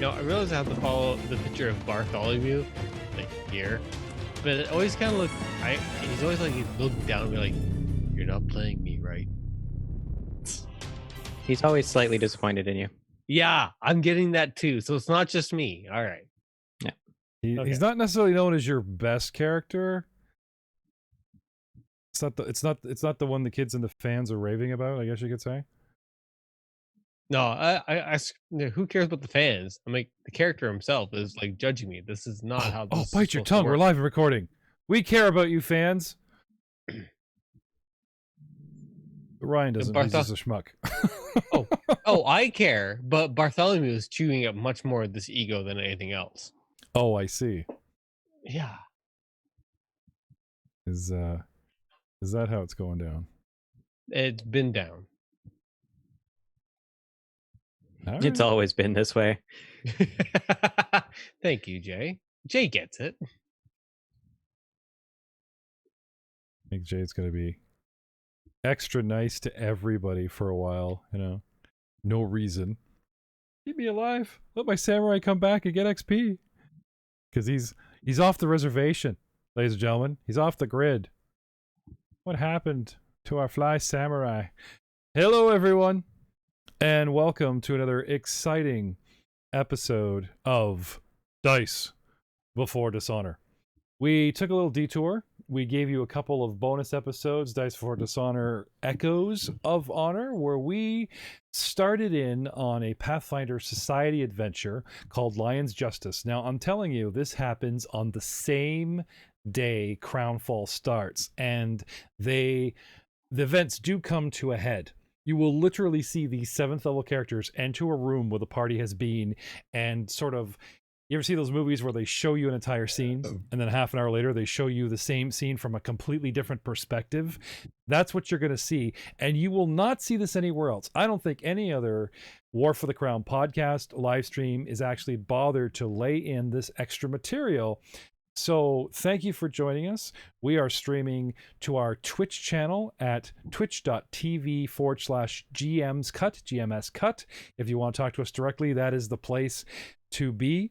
I realize I have to follow the picture of Bartholomew, like here, but it always kind of he's always like looking down and be like, "You're not playing me right." He's always slightly disappointed in you. Yeah, I'm getting that too. So it's not just me. All right. Yeah. He's not necessarily known as your best character. It's not the one the kids and the fans are raving about, I guess you could say. No, who cares about the fans? I mean, the character himself is like judging me. This is not how this is bite your supposed to tongue. We're work. live and recording. We care about you, fans. But Ryan doesn't. He's just a schmuck. Oh, I care, but Bartholomew is chewing up much more of this ego than anything else. Oh, I see. Yeah. Is that how it's going down? It's been down. Right. It's always been this way. Thank you, Jay. Jay gets it. I think Jay's going to be extra nice to everybody for a while, no reason. Keep me alive. Let my samurai come back and get XP. Because he's off the reservation, ladies and gentlemen. He's off the grid. What happened to our fly samurai? Hello, everyone, and welcome to another exciting episode of Dice Before Dishonor. We took a little detour. We gave you a couple of bonus episodes, Dice Before Dishonor Echoes of Honor, where we started in on a Pathfinder Society adventure called Lion's Justice. Now, I'm telling you, this happens on the same day Crownfall starts, and the events do come to a head. You will literally see these 7th level characters enter a room where the party has been and sort of... You ever see those movies where they show you an entire scene and then half an hour later they show you the same scene from a completely different perspective? That's what you're going to see. And you will not see this anywhere else. I don't think any other War for the Crown podcast live stream is actually bothered to lay in this extra material. So thank you for joining us. We are streaming to our Twitch channel at twitch.tv/GMsCut, GMS Cut. If you want to talk to us directly, that is the place to be.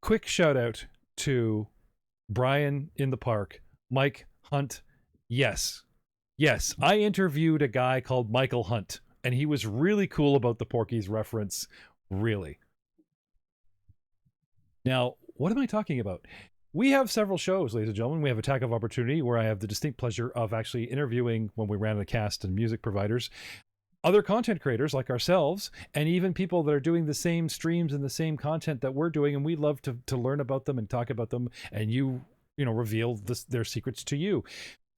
Quick shout out to Brian in the park, Mike Hunt. Yes, I interviewed a guy called Michael Hunt, and he was really cool about the Porky's reference. Really. Now, what am I talking about? We have several shows, ladies and gentlemen. We have Attack of Opportunity, where I have the distinct pleasure of actually interviewing, when we ran the cast and music providers, other content creators like ourselves, and even people that are doing the same streams and the same content that we're doing, and we love to learn about them and talk about them, and reveal their secrets to you.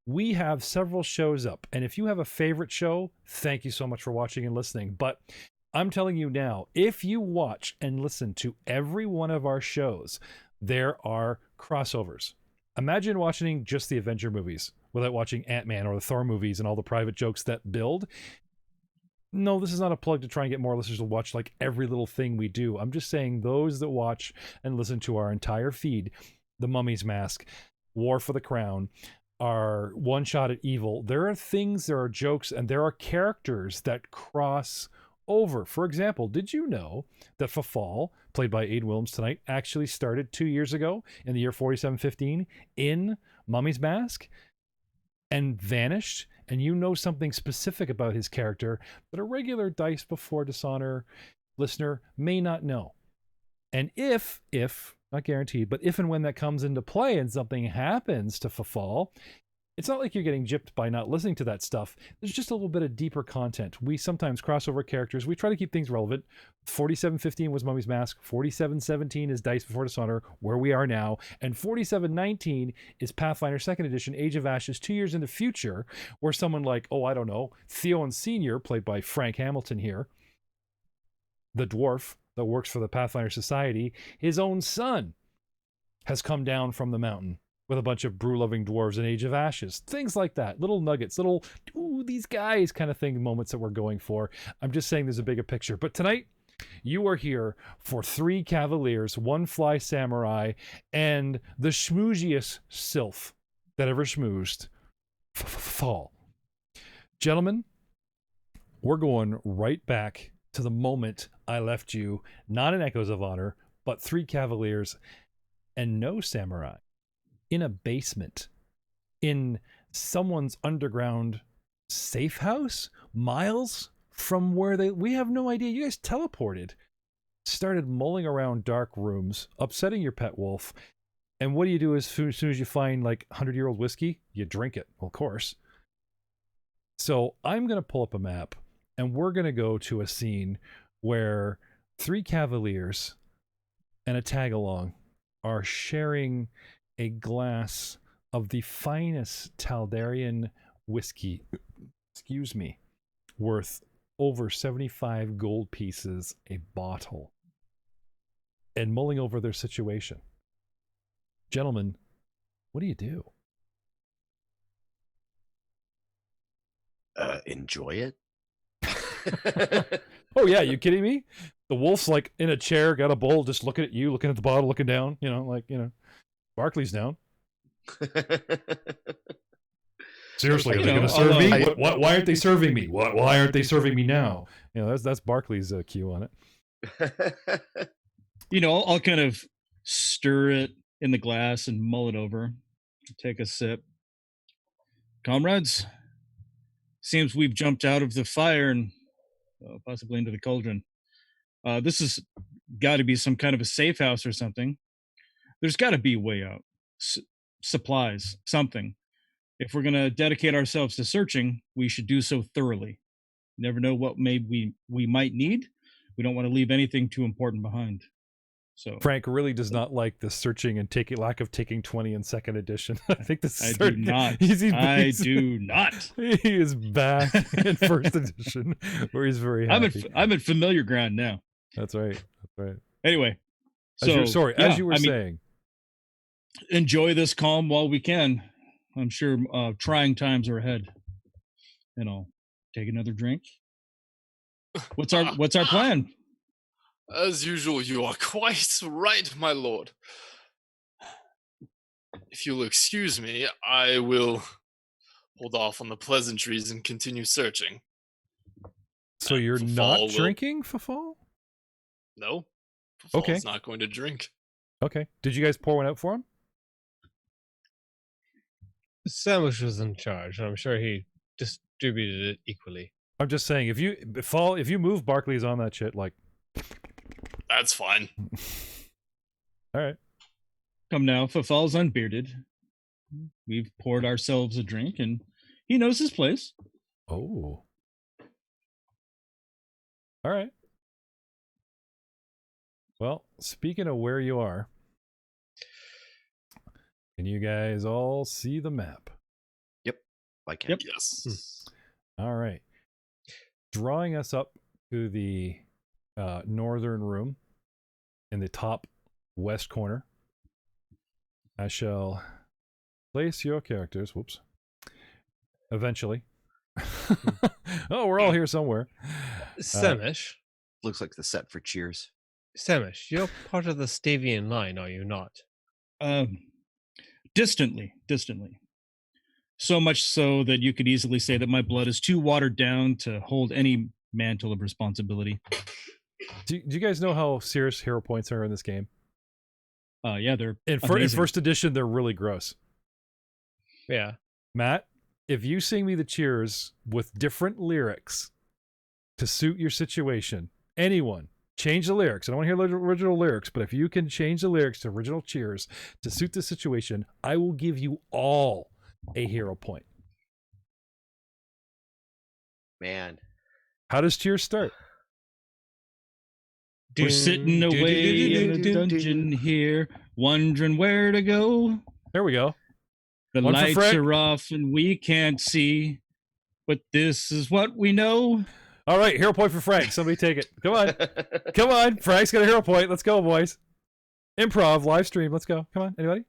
We have several shows up, and if you have a favorite show, thank you so much for watching and listening. But I'm telling you now, if you watch and listen to every one of our shows, there are crossovers. Imagine watching just the Avenger movies without watching Ant-Man or the Thor movies and all the private jokes that build. No, this is not a plug to try and get more listeners to watch like every little thing we do. I'm just saying those that watch and listen to our entire feed, The Mummy's Mask, War for the Crown, our One Shot at Evil, there are things, there are jokes, and there are characters that cross over. For example, did you know that Fafal, played by Aiden Williams tonight, actually started 2 years ago in the year 4715 in Mummy's Mask and vanished? And you know something specific about his character that a regular Dice Before Dishonor listener may not know. And if, not guaranteed, but if and when that comes into play and something happens to Fafal, it's not like you're getting gypped by not listening to that stuff. There's just a little bit of deeper content. We sometimes cross over characters. We try to keep things relevant. 4715 was Mummy's Mask. 4717 is Dice Before Dishonor, where we are now. And 4719 is Pathfinder 2nd Edition, Age of Ashes, 2 years in the future, where someone like, Theon Sr., played by Frank Hamilton here, the dwarf that works for the Pathfinder Society, his own son has come down from the mountain with a bunch of brew-loving dwarves in Age of Ashes. Things like that. Little nuggets, little, ooh, these guys kind of thing, moments that we're going for. I'm just saying there's a bigger picture. But tonight, you are here for 3 Cavaliers, 1 Fly Samurai, and the schmooziest sylph that ever schmoozed. Fall. Gentlemen, we're going right back to the moment I left you, not in Echoes of Honor, but 3 Cavaliers and no samurai in a basement in someone's underground safe house, miles from where we have no idea. You guys teleported, started mulling around dark rooms, upsetting your pet wolf. And what do you do as soon as you find like 100-year-old whiskey? You drink it, of course. So I'm going to pull up a map, and we're going to go to a scene where 3 Cavaliers and a tag-along are sharing a glass of the finest Taldarian whiskey, excuse me, worth over 75 gold pieces a bottle, and mulling over their situation. Gentlemen, what do you do? Enjoy it. Oh yeah, you kidding me? The wolf's like in a chair, got a bowl, just looking at you, looking at the bottle, looking down, Barkley's down. Seriously, are they going to serve me? Why aren't they serving me? Why aren't they serving me now? That's Barkley's cue on it. I'll kind of stir it in the glass and mull it over. Take a sip. Comrades, seems we've jumped out of the fire and possibly into the cauldron. This has got to be some kind of a safe house or something. There's got to be a way out. Supplies, something. If we're going to dedicate ourselves to searching, we should do so thoroughly. Never know what we might need. We don't want to leave anything too important behind. So Frank really does not like the searching and lack of taking 20 in second edition. I think this is I do not. I do not. He is back in first edition, where he's very happy. I'm at familiar ground now. That's right. That's right. Anyway, as you were saying, enjoy this calm while we can. I'm sure trying times are ahead. And I'll take another drink. What's our plan? As usual, you are quite right, my lord. If you'll excuse me, I will hold off on the pleasantries and continue searching. So you're not drinking, Fafal? No. Okay. Fafal's not going to drink. Okay. Did you guys pour one out for him? Sandwich was in charge, and I'm sure he distributed it equally. I'm just saying, if you move Barkley's on that shit, like... That's fine. All right. Come now, Fafal's unbearded. We've poured ourselves a drink, and he knows his place. Oh. All right. Well, speaking of where you are, can you guys all see the map? Yep, I can. Yep. Yes. All right. Drawing us up to the northern room in the top west corner, I shall place your characters. Whoops. Eventually. Oh, we're all here somewhere. Semish. Looks like the set for Cheers. Semish, you're part of the Stavian line, are you not? Distantly. So much so that you could easily say that my blood is too watered down to hold any mantle of responsibility. Do you guys know how serious hero points are in this game? Yeah, they're in first edition. They're really gross. Yeah, Matt, if you sing me the Cheers with different lyrics to suit your situation, anyone change the lyrics. I don't want to hear the original lyrics, but if you can change the lyrics to original Cheers to suit the situation, I will give you all a hero point. Man, how does Cheers start? We're sitting away in the dungeon here, wondering where to go. There we go. The lights are off and we can't see, but this is what we know. All right, hero point for Frank. Somebody take it. Come on. Come on. Frank's got a hero point. Let's go, boys. Improv, live stream. Let's go. Come on. Anybody?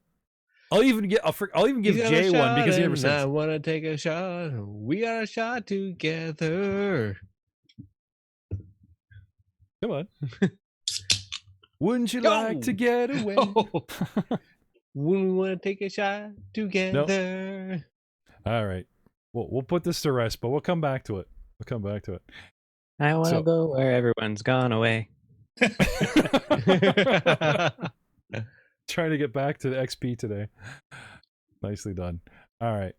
I'll even give Jay one because he never sings. I want to take a shot. We got a shot together. Come on. Wouldn't you like to get away? When we want to take a shot together. Nope. All right. We'll put this to rest, but we'll come back to it. I want to So- go where everyone's gone away. Trying to get back to the XP today. Nicely done. All right.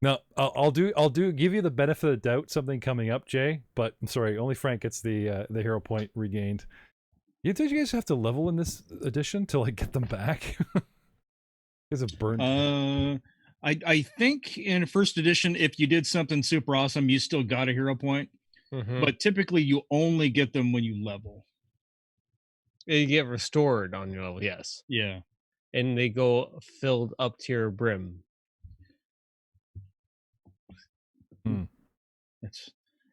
Now I'll give you the benefit of the doubt something coming up, Jay. But I'm sorry, only Frank gets the hero point regained. You think you guys have to level in this edition to like get them back? Because of burn. I think in first edition, if you did something super awesome, you still got a hero point. Mhm. But typically, you only get them when you level. You get restored on your level, yes. Yeah. And they go filled up to your brim.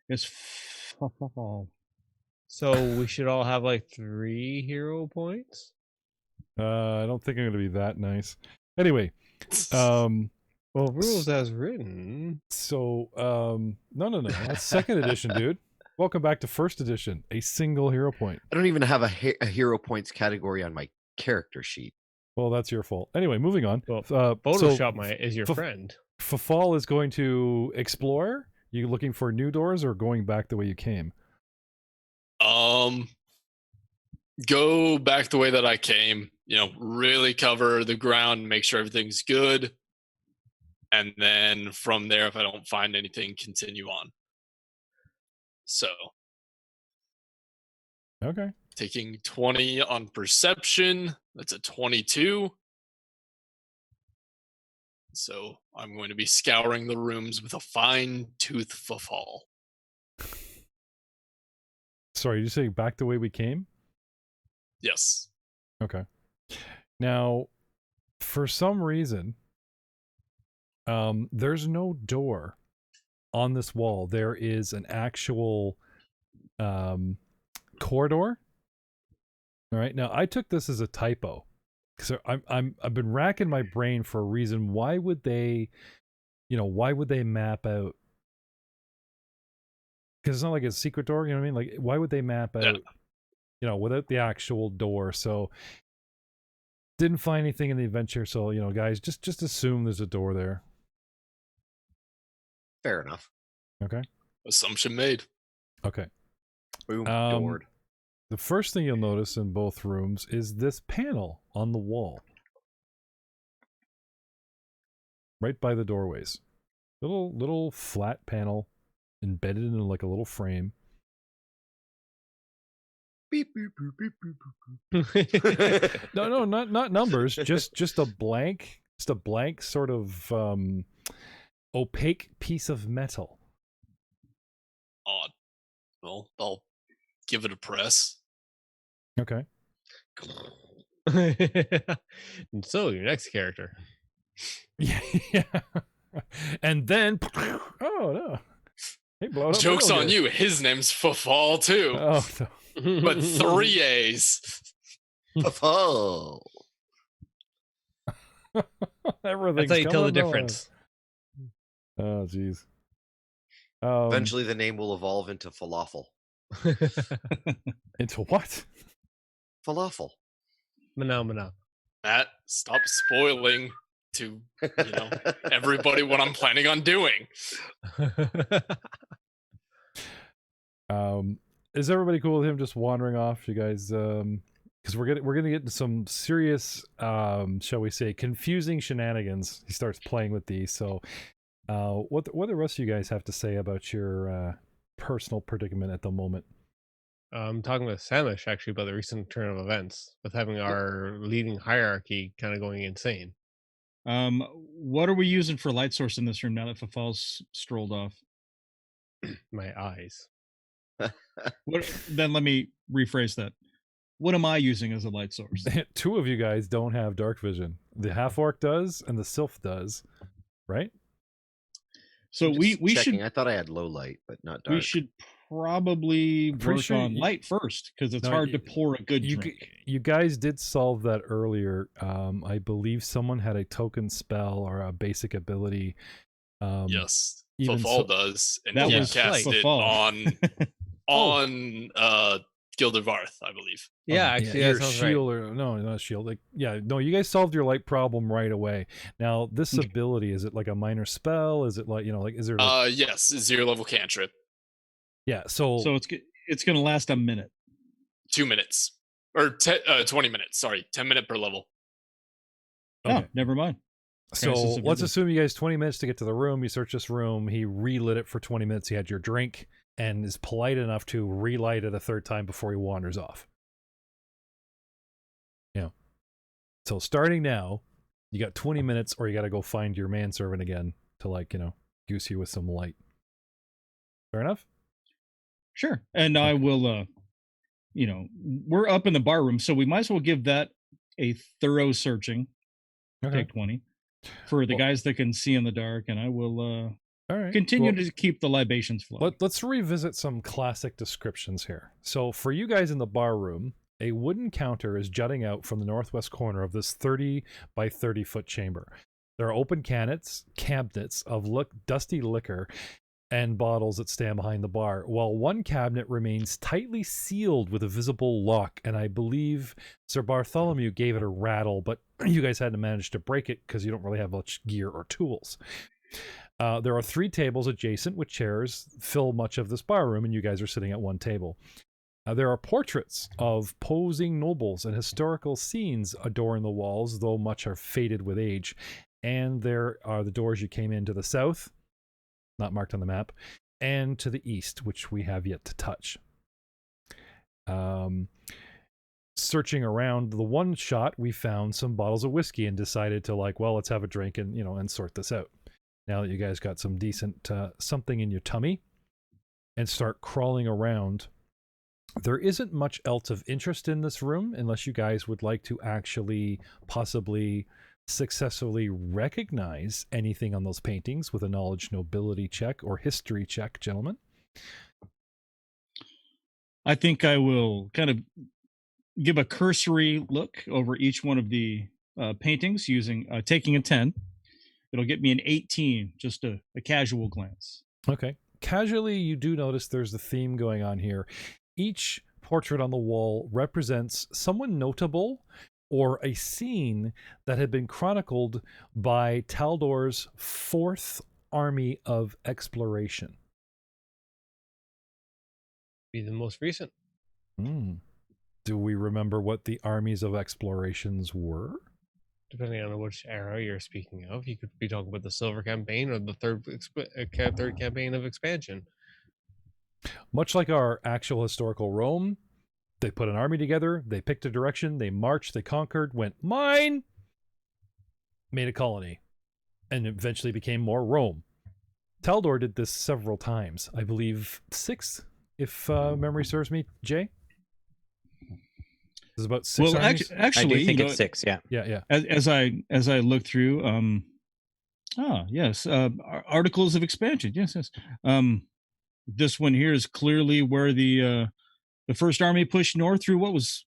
It's So we should all have like 3 hero points. I don't think I'm going to be that nice. Anyway, um, Well, rules as written. so no, that's second edition, dude. Welcome back to first edition. A single hero point. I don't even have a hero points category on my character sheet. Well, that's your fault. Anyway, moving on. Well, So Photoshop is your f- friend. Fafal is going to explore. You looking for new doors or going back the way you came? Go back the way that I came. You know, really cover the ground, make sure everything's good, and then from there, if I don't find anything, continue on. So, Okay. taking 20 on perception, that's a 22. So I'm going to be scouring the rooms with a fine-tooth fall. Sorry, did you say back the way we came? Yes. Okay. Now, for some reason, there's no door on this wall. There is an actual corridor. All right. Now, I took this as a typo. So I've been racking my brain for a reason. Why would they map out? Because it's not like a secret door, you know what I mean? Like, why would they map out, without the actual door? So, didn't find anything in the adventure. So, guys, just assume there's a door there. Fair enough. Okay. Assumption made. Okay. Boom. Doored. The first thing you'll notice in both rooms is this panel on the wall, right by the doorways. Little flat panel embedded in like a little frame. Beep, beep, beep, beep, beep, beep. No, not numbers. just a blank sort of opaque piece of metal. Odd. Well, I'll give it a press. Okay. So your next character. Yeah. And then, oh no. Hey, blow it up Joke's real on good. you. His name's Fafal too. Oh, no. But 3 A's. Oh. Everything's That's how you tell the coming difference. Oh, jeez. Eventually, the name will evolve into falafel. Into what? Falafel. Mana. Matt, stop spoiling to everybody what I'm planning on doing. Is everybody cool with him just wandering off? You guys, because we're gonna get into some serious, shall we say, confusing shenanigans. He starts playing with these. So, what the rest of you guys have to say about your personal predicament at the moment? I'm talking with Samish actually about the recent turn of events, with having our leading hierarchy kind of going insane. What are we using for light source in this room now that Fafal's strolled off? My eyes. Then let me rephrase that. What am I using as a light source? 2 of you guys don't have dark vision. The half orc does, and the sylph does, right? So we Checking. should I thought I had low light, but not dark. we should probably Pretty work sure on you- light first because it's No, hard to pour a good You drink. you guys did solve that earlier. I believe someone had a token spell or a basic ability. Yes. even Fafal so- does. And That he was cast it Fafal. on Guild of Varth, I believe. Yeah, actually, your that sounds right. shield or no, not a shield. Like, yeah, no, you guys solved your light problem right away. Now, this Okay. ability, is it like a minor spell? Is it like, like, is there like, Yes, 0 level cantrip, yeah, so So it's going to last a minute. 2 minutes or 20 minutes. Sorry, 10-minute per level. Oh, Okay. never mind. So Crisis let's averted. assume you guys 20 minutes to get to the room. You search this room. He relit it for 20 minutes. He had your drink and is polite enough to relight it a third time before he wanders off. Yeah. So starting now, you got 20 minutes, or you got to go find your manservant again to, like, goose you with some light. Fair enough? Sure. And I will, we're up in the bar room, so we might as well give that a thorough searching. Okay. Take 20 for the Well- guys that can see in the dark, and I will All right. continue Well, to keep the libations flowing. Let's revisit some classic descriptions here. So for you guys in the bar room, a wooden counter is jutting out from the northwest corner of this 30 by 30 foot chamber. There are open cabinets of dusty liquor and bottles that stand behind the bar, while one cabinet remains tightly sealed with a visible lock, and I believe Sir Bartholomew gave it a rattle, but you guys hadn't managed to break it because you don't really have much gear or tools. There are 3 tables adjacent with chairs fill much of this bar room, and you guys are sitting at one table. There are portraits of posing nobles and historical scenes adorn the walls, though much are faded with age. And there are the doors you came in to the south, not marked on the map, and to the east, which we have yet to touch. Searching around the one shot, we found some bottles of whiskey and decided to, like, well, let's have a drink and, and sort this out. Now that you guys got some decent something in your tummy and start crawling around, there isn't much else of interest in this room unless you guys would like to actually possibly successfully recognize anything on those paintings with a knowledge nobility check or history check, gentlemen. I think I will kind of give a cursory look over each one of the paintings using taking a 10. It'll get me an 18, just a casual glance. Okay. Casually, you do notice there's a theme going on here. Each portrait on the wall represents someone notable or a scene that had been chronicled by Taldor's 4th Army of Exploration. Be the most recent. Do we remember what the armies of explorations were? Depending on which era you're speaking of, you could be talking about the Silver Campaign or the third campaign of expansion. Much like our actual historical Rome, they put an army together, they picked a direction, they marched, they conquered, went mine, made a colony, and eventually became more Rome. Taldor did this several times. I believe 6, if memory serves me, Jay? There's about 6 Well, armies? actually, I do think it's 6, yeah. Yeah. As I look through, yes, articles of expansion. Yes. This one here is clearly where the first army pushed north through what was,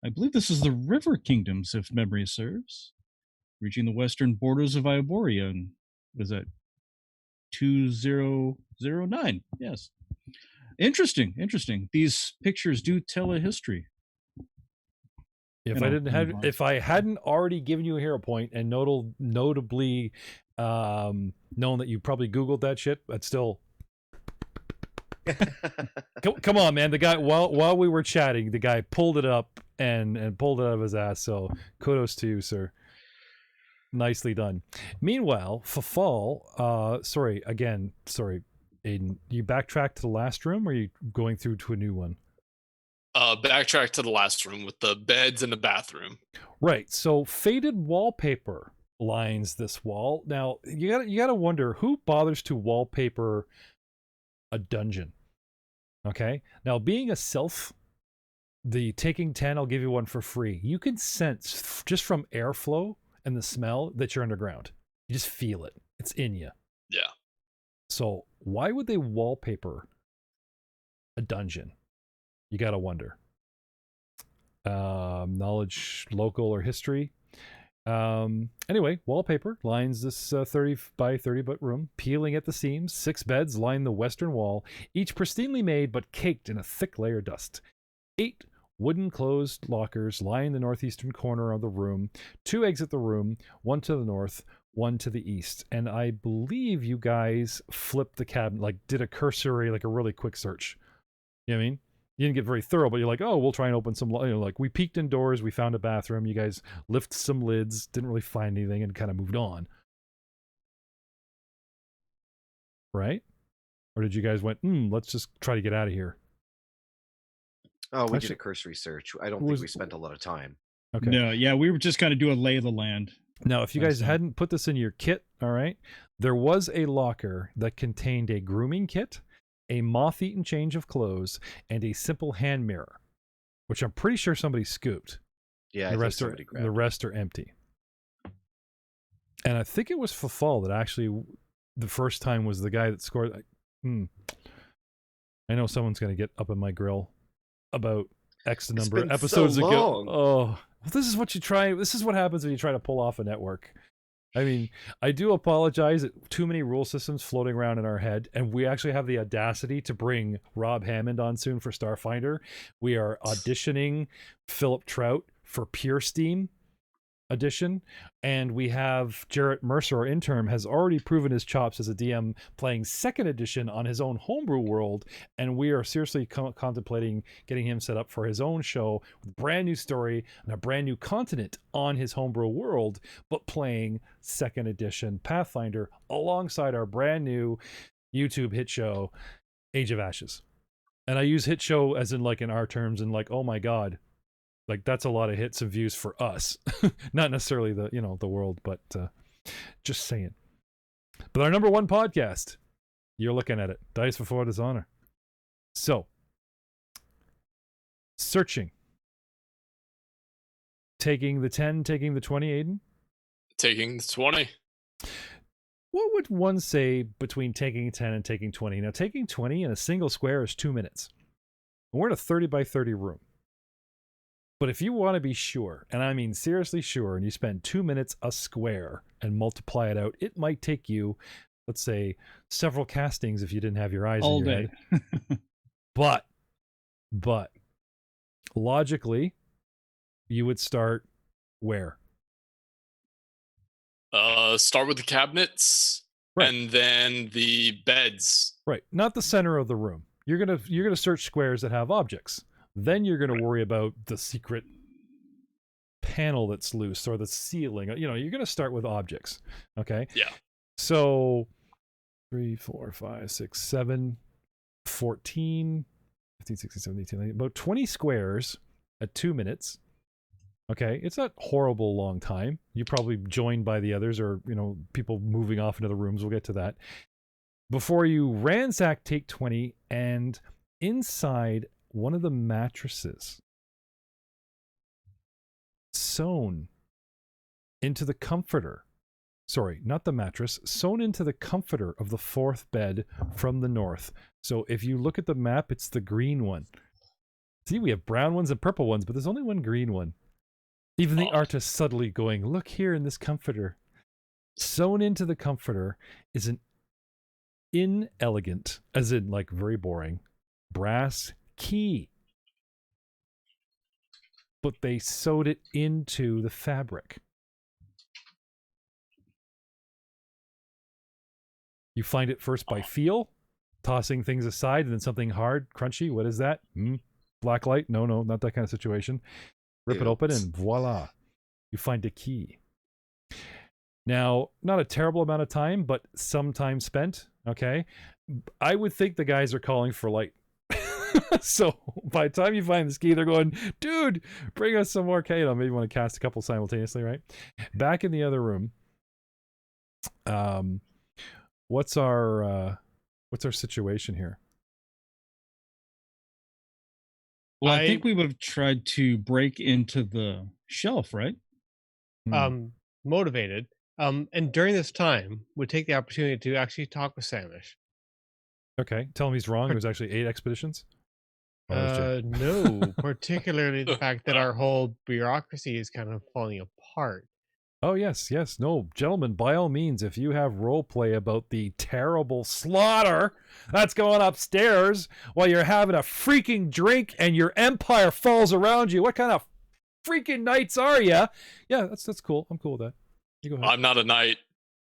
I believe this is the River Kingdoms, if memory serves, reaching the western borders of Ioboria. And was that 2009? Yes. Interesting. These pictures do tell a history. If I hadn't already given you a hero point and notably known that you probably Googled that shit, but still, come on, man. The guy, while we were chatting, the guy pulled it up and pulled it out of his ass. So kudos to you, sir. Nicely done. Meanwhile, Fafal, sorry, Aiden, you backtrack to the last room, or are you going through to a new one? Backtrack to the last room with the beds and the bathroom. Right. So faded wallpaper lines this wall. Now you gotta wonder who bothers to wallpaper a dungeon. Okay. Now, being a Sylph, the taking 10, I'll give you one for free. You can sense just from airflow and the smell that you're underground. You just feel it. It's in you. Yeah. So why would they wallpaper a dungeon? You gotta wonder. Knowledge, local, or history. Anyway, wallpaper lines this 30 by 30 foot room, peeling at the seams. 6 beds line the western wall, each pristinely made but caked in a thick layer of dust. 8 wooden closed lockers lie in the northeastern corner of the room. 2 exit the room, 1 to the north, 1 to the east. And I believe you guys flipped the cabinet, like did a cursory, like a really quick search. You know what I mean? You didn't get very thorough, but you're like, oh, we'll try and open some, like we peeked indoors, we found a bathroom, you guys lift some lids, didn't really find anything, and kind of moved on. Right? Or did you guys went, let's just try to get out of here? Oh, we Actually- did a cursory search. I don't think we spent a lot of time. Okay. No, yeah, we were just kind of doing a lay of the land. Now, if you Last guys time. hadn't put this in your kit, all right, there was a locker that contained a grooming kit, a moth-eaten change of clothes, and a simple hand mirror, which I'm pretty sure somebody scooped. Yeah, The I think rest are somebody grabbed the it. rest are empty. And I think it was Fafal that actually the first time was the guy that scored. I know someone's going to get up in my grill about X number of been episodes so ago. long. Oh, well, this is what you try. This is what happens when you try to pull off a network. I mean, I do apologize that too many rule systems floating around in our head, and we actually have the audacity to bring Rob Hammond on soon for Starfinder. We are auditioning Philip Trout for Pure Steam edition, and we have Jarrett Mercer, our intern, has already proven his chops as a DM playing second edition on his own homebrew world, and we are seriously contemplating getting him set up for his own show with a brand new story and a brand new continent on his homebrew world, but playing second edition Pathfinder alongside our brand new YouTube hit show Age of Ashes. And I use hit show as in like in our terms and like, oh my god, like that's a lot of hits and views for us. Not necessarily the, the world, but just saying. But our number 1 podcast, you're looking at it, Dice Before Dishonor. So, searching. Taking the 10, taking the 20, Aiden? Taking the 20. What would one say between taking 10 and taking 20? Now, taking 20 in a single square is 2 minutes. And we're in a 30 by 30 room. But if you want to be sure, and I mean seriously sure, and you spend 2 minutes a square and multiply it out, it might take you, let's say, several castings if you didn't have your eyes All in your day. head. But logically, you would start where? Start with the cabinets, Right. and then the beds. Right, not the center of the room. You're gonna search squares that have objects. Then you're gonna worry about the secret panel that's loose or the ceiling. You're gonna start with objects. Okay. Yeah. So 3, 4, 5, 6, 7, 14, 15, 16, 17, 18, 19, about 20 squares at 2 minutes. Okay, it's not horrible long time. You're probably joined by the others or, people moving off into the rooms. We'll get to that. Before you ransack take 20 and inside one of the mattresses sewn into the comforter. Sorry, not the mattress, sewn into the comforter of the 4th bed from the north. So if you look at the map, it's the green one. See, we have brown ones and purple ones, but there's only one green one. Even the artist subtly going, look here in this comforter. Sewn into the comforter is an inelegant, as in like very boring, brass key. But they sewed it into the fabric. You find it first by feel, tossing things aside, and then something hard, crunchy. What is that? Black light? No, not that kind of situation. Rip it open and voila, you find a key. Now, not a terrible amount of time, but some time spent. Okay. I would think the guys are calling for light. So by the time you find this key, they're going, dude, bring us some more key. Maybe you want to cast a couple simultaneously, right? Back in the other room. What's our situation here? Well, I think we would have tried to break into the shelf, right? Motivated. And during this time, would take the opportunity to actually talk with Samish. Okay, tell him he's wrong. There's actually 8 expeditions. No, particularly the fact that our whole bureaucracy is kind of falling apart. Oh, yes, yes. No, gentlemen, by all means, if you have role play about the terrible slaughter that's going upstairs while you're having a freaking drink and your empire falls around you, what kind of freaking knights are you? Yeah, that's cool. I'm cool with that. You go ahead. I'm not a knight.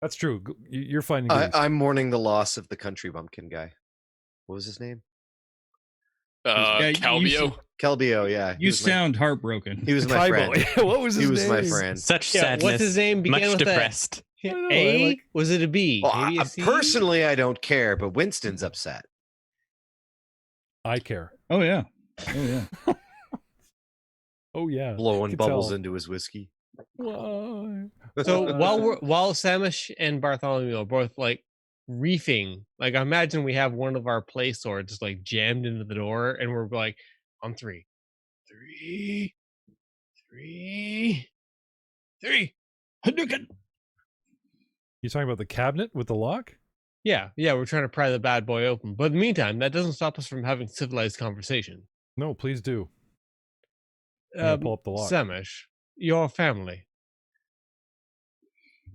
That's true. You're finding goodies. I'm mourning the loss of the country bumpkin guy. What was his name? Yeah, Calbio. Kelbio, yeah. You sound heartbroken. He was my friend. What was his He was name? my friend. Such Yeah, sadness. what's his name? Began Much with depressed. I know, A? I like- Was it a B? Well, Maybe a C? personally, I don't care, but Winston's upset. I care. Oh yeah. Oh yeah. Oh, yeah. Blowing Could bubbles tell. into his whiskey. Why? So while Samish and Bartholomew are both like reefing, like I imagine we have one of our play swords like jammed into the door, and we're like on three. Hadouken! You talking about the cabinet with the lock? Yeah, we're trying to pry the bad boy open. But in the meantime, that doesn't stop us from having civilized conversation. No, please do. I'm gonna pull up the lock. Samish, your family.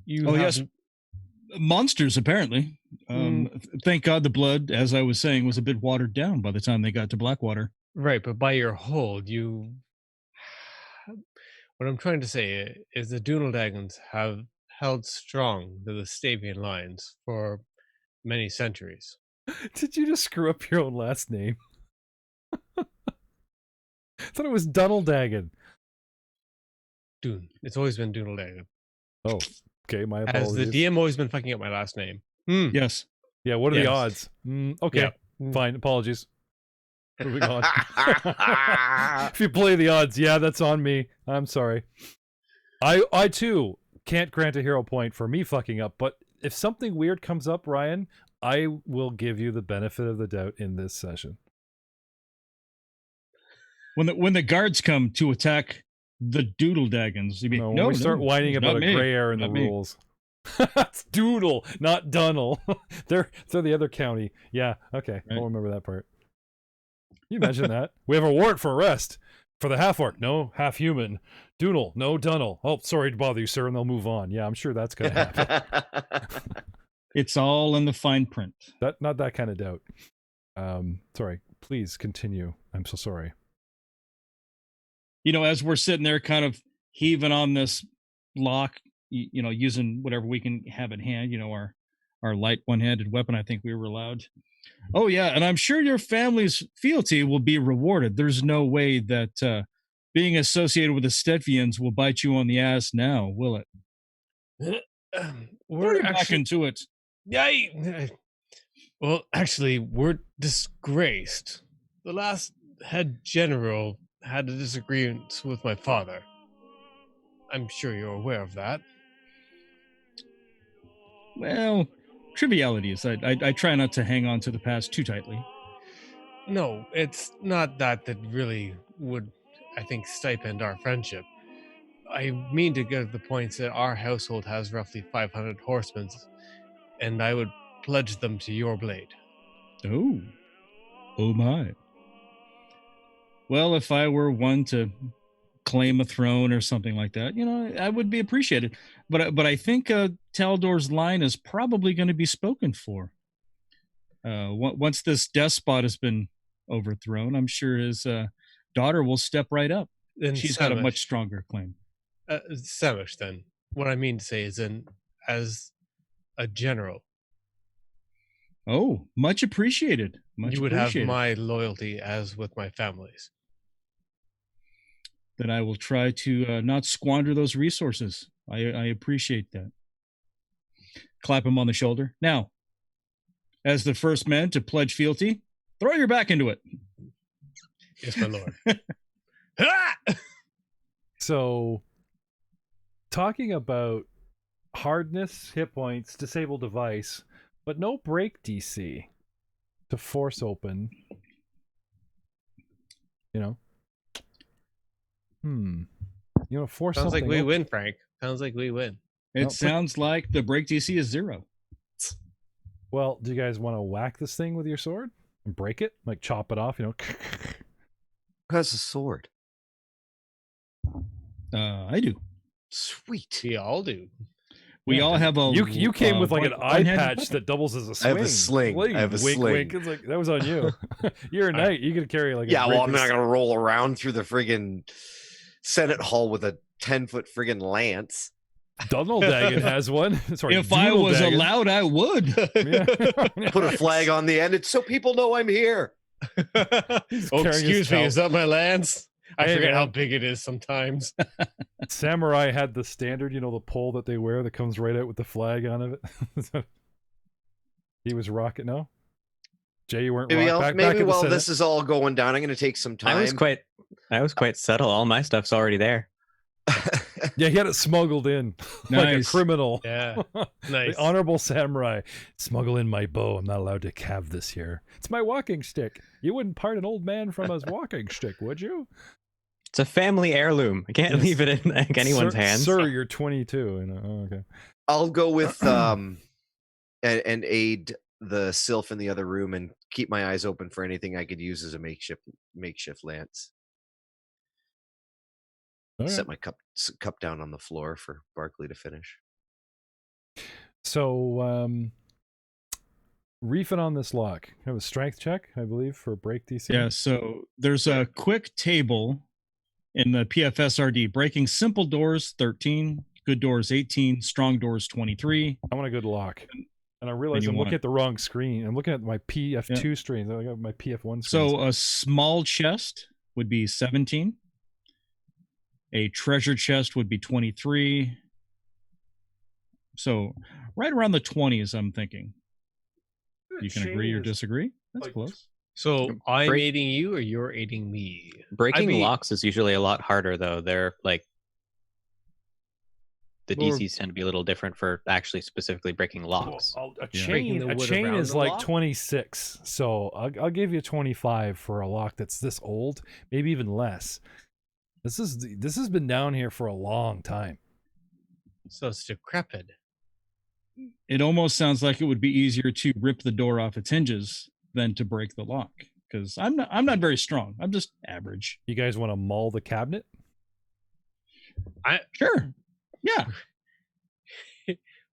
You Oh have- yes. Monsters, apparently. Thank God the blood, as I was saying, was a bit watered down by the time they got to Blackwater. Right, but by your hold, you. What I'm trying to say is the Doodledagons have held strong to the Stabian lines for many centuries. Did you just screw up your own last name? I thought it was Dunneldagon. Dune. It's always been Doodledagon. Oh, okay. My Has apologies. the DM always been fucking up my last name? Yes. Yeah, what are the Yes. odds? Okay, Yeah. fine. Apologies. Moving on. If you play the odds, yeah, that's on me. I'm sorry. I too can't grant a hero point for me fucking up, but if something weird comes up, Ryan, I will give you the benefit of the doubt in this session. When the guards come to attack the Doodledagons, you mean No, when we start whining it's about not a me, gray area in the not me. rules. It's Doodle, not Dunnel. they're the other county. Yeah, okay. Right. I'll remember that part. Can you imagine that? We have a warrant for arrest. For the half-orc, no, half-human. Doodle, no, Dunnel. Oh, sorry to bother you, sir, and they'll move on. Yeah, I'm sure that's going to happen. It's all in the fine print. Not that kind of doubt. Sorry, please continue. I'm so sorry. You know, as we're sitting there kind of heaving on this lock, you know, using whatever we can have in hand, you know, our light one-handed weapon, I think we were allowed. Oh, yeah, and I'm sure your family's fealty will be rewarded. There's no way that being associated with the Stepvians will bite you on the ass now, will it? Throw We're you back actually, into it. well, actually, we're disgraced. The last head general had a disagreement with my father. I'm sure you're aware of that. Well, trivialities. I try not to hang on to the past too tightly. No, it's not that really would, I think, stipend our friendship. I mean to get to the point that our household has roughly 500 horsemen, and I would pledge them to your blade. Oh my. Well, if I were one to claim a throne or something like that, you know, I would be appreciated. But I think Taldor's line is probably going to be spoken for. Once this despot has been overthrown, I'm sure his daughter will step right up. Then She's got a Samish- much stronger claim. Samish, then. What I mean to say is, as a general, Oh, much appreciated. Much you would have appreciated. my loyalty as with my family's. Then I will try to not squander those resources. I appreciate that. Clap him on the shoulder. Now, as the first man to pledge fealty, throw your back into it. Yes, my lord. Ah! So, talking about hardness, hit points, disable device, but no break DC to force open. You know? You know, force Sounds like something we open. win, Frank. Sounds like we win. It No, sounds like the break DC is 0. Well, do you guys want to whack this thing with your sword and break it? Like chop it off, you know? Who has a sword? I do. Sweet. We all do. We all have a. You came with like an eye one-handed patch weapon. that doubles as a I swing. have a sling. I have a wink, sling. Wink. It's like that was on you. You're a knight. You could carry like. Yeah, a well, I'm great not big- gonna roll around through the friggin' Senate Hall with a 10-foot friggin' lance. Donald Dagan has one. Sorry, If I Doodle was Dagan. allowed, I would. Yeah. Put a flag on the end. It's so people know I'm here. Oh, carrying his excuse me. belt. Is that my lance? I Hey, forget how man. big it is sometimes. Samurai had the standard, the pole that they wear that comes right out with the flag on it. He was rocking. No, Jay, you weren't Maybe, back maybe at the while Senate. this is all going down, I'm gonna take some time. I was quite subtle. All my stuff's already there. Yeah, he had it smuggled in like a Nice. criminal. Yeah. Nice. The honorable samurai. Smuggle in my bow. I'm not allowed to have this here. It's my walking stick. You wouldn't part an old man from his walking stick, would you? It's a family heirloom. I can't Yes. leave it in like anyone's hands. Sir, you're 22. Oh, okay. I'll go with and aid the Sylph in the other room and keep my eyes open for anything I could use as a makeshift lance. Okay. Set my cup down on the floor for Barkley to finish. So, reefing on this lock. Have a strength check, I believe, for break DC. Yeah, so there's a quick table in the PFSRD. Breaking simple doors, 13. Good doors, 18. Strong doors, 23. I want a good lock. And I realize you I'm want looking at the wrong screen. I'm looking at my PF2 screen. I got my PF1 screen. So a small chest would be 17. A treasure chest would be 23. So right around the 20s, I'm thinking. You can agree or disagree. That's close. So I'm Break- aiding you or you're aiding me? Breaking I mean- locks is usually a lot harder, though. They're like the Well, DCs tend to be a little different for actually specifically breaking locks. A Breaking chain, the a wood chain around is the like lock? 26. So I'll give you 25 for a lock that's this old, maybe even less. This has been down here for a long time. So it's decrepit. It almost sounds like it would be easier to rip the door off its hinges than to break the lock. Because I'm not very strong. I'm just average. You guys want to maul the cabinet? Sure. Yeah.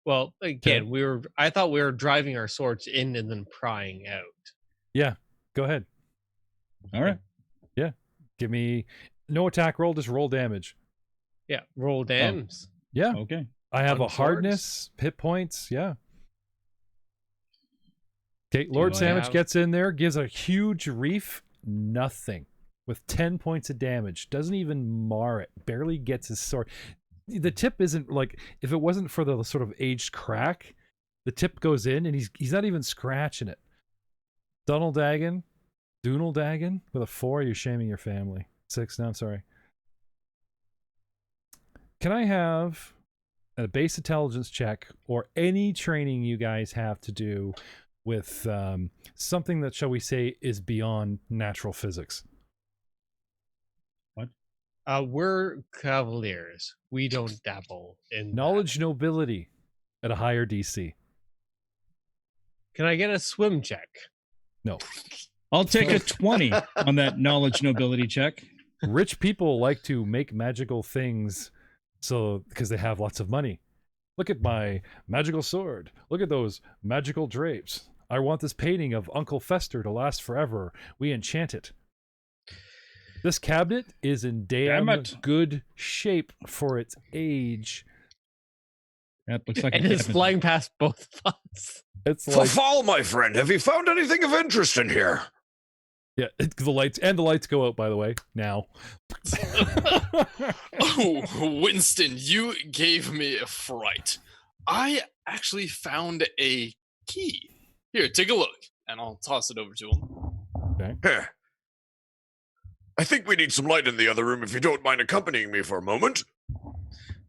Well, again, I thought we were driving our swords in and then prying out. Yeah, go ahead. All right. Yeah, give me no attack roll, just roll damage. Yeah, roll dams. Yeah, Okay. I have On a hardness, hit points. Yeah. Okay, Lord I Sandwich have- gets in there, gives a huge reef, nothing, with 10 points of damage. Doesn't even mar it. Barely gets his sword. The tip isn't like, if it wasn't for the sort of aged crack, the tip goes in and he's not even scratching it. Donald Dagan, with a 4, you're shaming your family. 6, no, I'm sorry. Can I have a base intelligence check or any training you guys have to do with something that, shall we say, is beyond natural physics? We're Cavaliers. We don't dabble in Knowledge nobility at a higher DC. Can I get a swim check? No. I'll take a 20 on that knowledge nobility check. Rich people like to make magical things because they have lots of money. Look at my magical sword. Look at those magical drapes. I want this painting of Uncle Fester to last forever. We enchant it. This cabinet is in damn good shape for its age. That looks like And a it's cabinet. flying past both of us. It's like, Fall, my friend. Have you found anything of interest in here? yeah, the lights go out, by the way, now. Oh, Winston, you gave me a fright. I actually found a key. Here, take a look. And I'll toss it over to him. Here. I think we need some light in the other room if you don't mind accompanying me for a moment.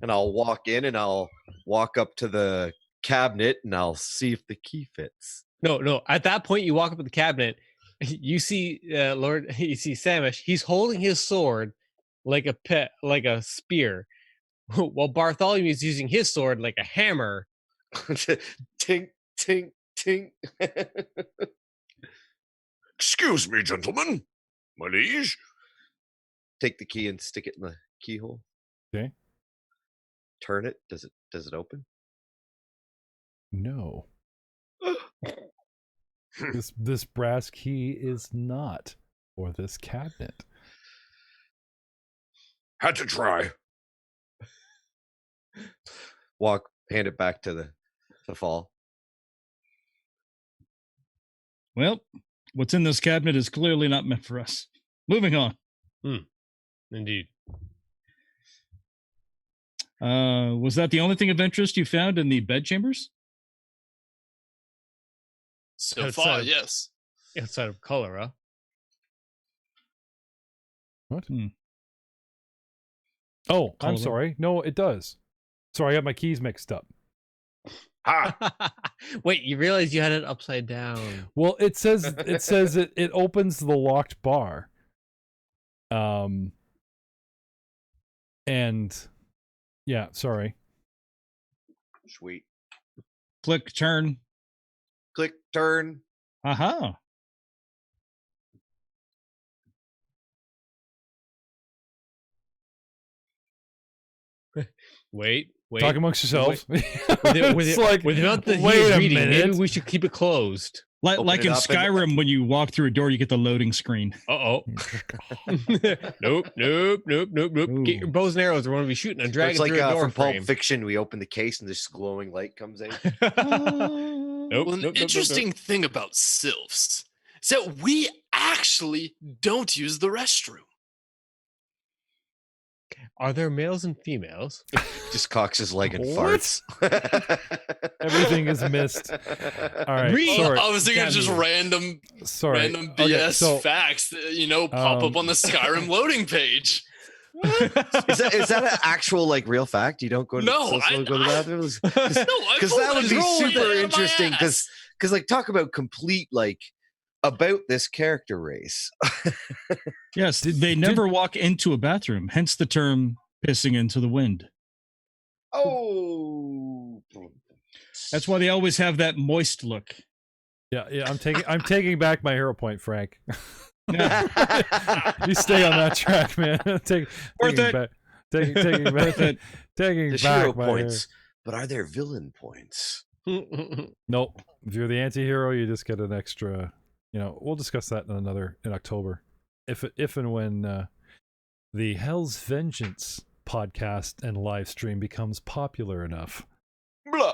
And I'll walk in and I'll walk up to the cabinet and I'll see if the key fits. No. At that point, you walk up to the cabinet. You see you see Samish. He's holding his sword like a spear, while Bartholomew is using his sword like a hammer. Tink, tink, tink. Excuse me, gentlemen. My liege. Take the key and stick it in the keyhole. Okay. turn it? Does it open? No. This brass key is not for this cabinet. Had to try. Hand it back to the fall. Well, what's in this cabinet is clearly not meant for us. Moving on. Indeed. Was that the only thing of interest you found in the bedchambers? So Outside far, of- yes. Outside of cholera. What? Oh, I'm Cholera. sorry. No, it does. Sorry, I got my keys mixed up. Ha! Wait, you realize you had it upside down. Well, it says it opens the locked bar. And yeah, sorry. Sweet. Click, turn. Click, turn. Aha. Wait. Talk amongst yourselves. It's like, without the wait he's a reading, minute. maybe we should keep it closed. Like Open it in up and- Skyrim, when you walk through a door, you get the loading screen. Uh-oh. Nope. Get your bows and arrows. We're going to be shooting a dragon It's like through a door from Pulp frame. Fiction. We open the case and this glowing light comes in. Well, an interesting thing about sylphs is that we actually don't use the restroom. Are there males and females? Just cocks his leg and What? farts. Everything is missed. All right. Read. Sorry. I was thinking of just Damn you. random Sorry. BS Okay, so, facts that, pop up on the Skyrim loading page. Is that an actual real fact? You don't go to No, go to the bathroom? No, Because that would be super interesting. Because talk about complete about this character race. Yes, they never walk into a bathroom, hence the term pissing into the wind. Oh, That's why they always have that moist look. yeah. I'm taking back my hero point, Frank. Yeah. You stay on that track, man. Worth taking it. back, taking back, Worth it. taking There's back hero my points, but are there villain points? Nope. If you're the anti-hero, you just get an extra. We'll discuss that in October, if and when the Hell's Vengeance podcast and live stream becomes popular enough. Blah,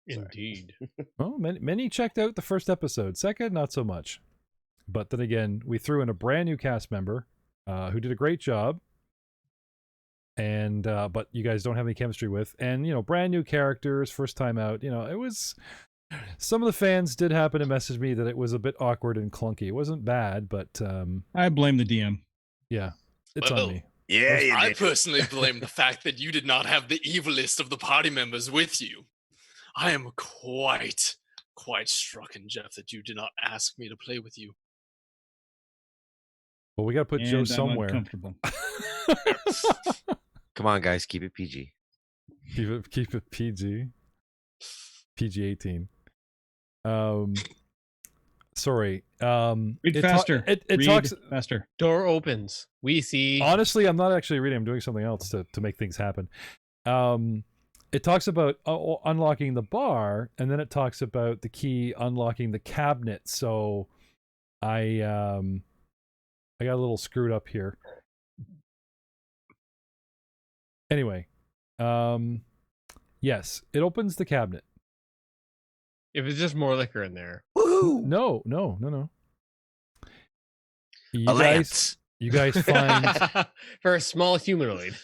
Indeed. Well, many checked out the first episode. Second, not so much. But then again, we threw in a brand new cast member who did a great job. And but you guys don't have any chemistry with. And, brand new characters, first time out. It was... Some of the fans did happen to message me that it was a bit awkward and clunky. It wasn't bad, but... I blame the DM. yeah, it's Well, on me. Yeah, you I did. personally blame the fact that you did not have the evilest of the party members with you. I am quite strucken, Jeff, that you did not ask me to play with you. Well, we got to put Joe And I'm somewhere. uncomfortable. Come on, guys, keep it PG. Keep it PG. PG-18. Sorry. Read faster. It Read talks. faster. Door opens. We see. Honestly, I'm not actually reading. I'm doing something else to make things happen. It talks about unlocking the bar, and then it talks about the key unlocking the cabinet. So, I got a little screwed up here. Anyway, yes, it opens the cabinet. If it's just more liquor in there. Woohoo! No. A lance. You guys find For a small humanoid.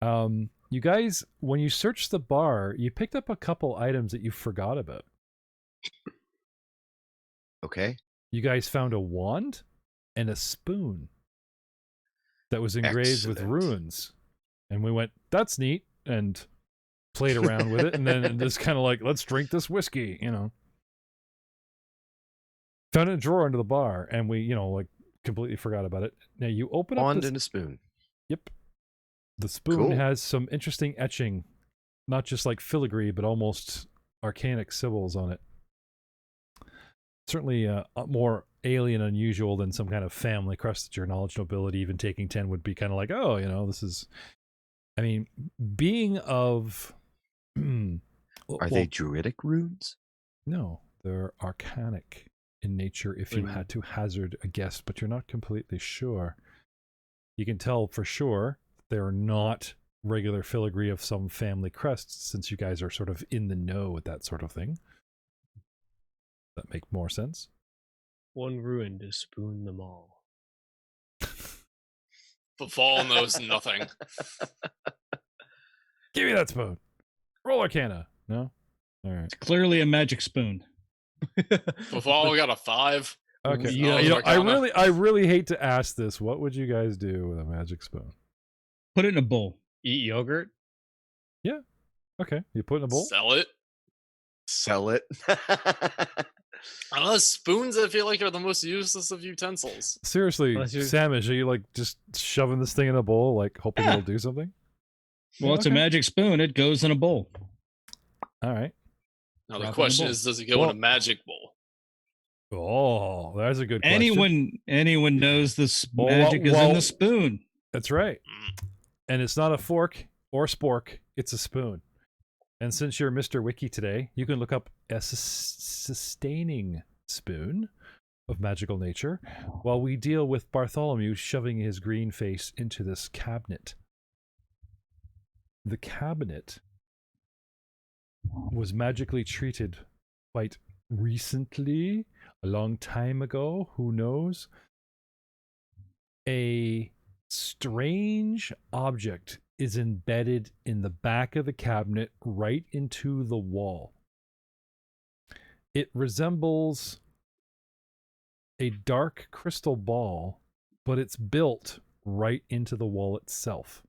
you guys, when you searched the bar, you picked up a couple items that you forgot about. Okay. You guys found a wand and a spoon that was engraved with Excellent. runes. And we went, that's neat, and played around with it, and then just kind of let's drink this whiskey, Found it in a drawer under the bar, and we, completely forgot about it. Now you open up Wand this, and a spoon. Yep. The spoon Cool. has some interesting etching, not just filigree, but almost arcanic symbols on it. Certainly more alien, unusual than some kind of family crest that your knowledge nobility, even taking 10, would be kind of like, oh, this is. I mean, being of. Are they druidic runes? No, they're arcanic in nature. If you had to hazard a guess, but you're not completely sure, you can tell for sure they're not regular filigree of some family crests, since you guys are sort of in the know with that sort of thing. Does that make more sense? One ruin to spoon them all. Fall knows nothing. Give me that spoon. Roll Arcana. No? All right. It's clearly a magic spoon. Fall got a 5. Okay. I really hate to ask this. What would you guys do with a magic spoon? Put it in a bowl. Eat yogurt? Yeah. Okay. You put it in a bowl? Sell it. Sell it. I don't know, spoons I feel like are the most useless of utensils. Seriously, Samish, are you like just shoving this thing in a bowl, like hoping it'll do something? Well, it's a magic spoon. It goes in a bowl. All right. Now the question is, does it go in a magic bowl? Oh, that's a good question. Anyone knows this magic is in the spoon. That's right. And it's not a fork or spork, it's a spoon. And since you're Mr. Wiki today, you can look up a sustaining spoon of magical nature while we deal with Bartholomew shoving his green face into this cabinet. The cabinet was magically treated quite recently, a long time ago, who knows? A strange object is embedded in the back of the cabinet right into the wall. It resembles a dark crystal ball, but it's built right into the wall itself.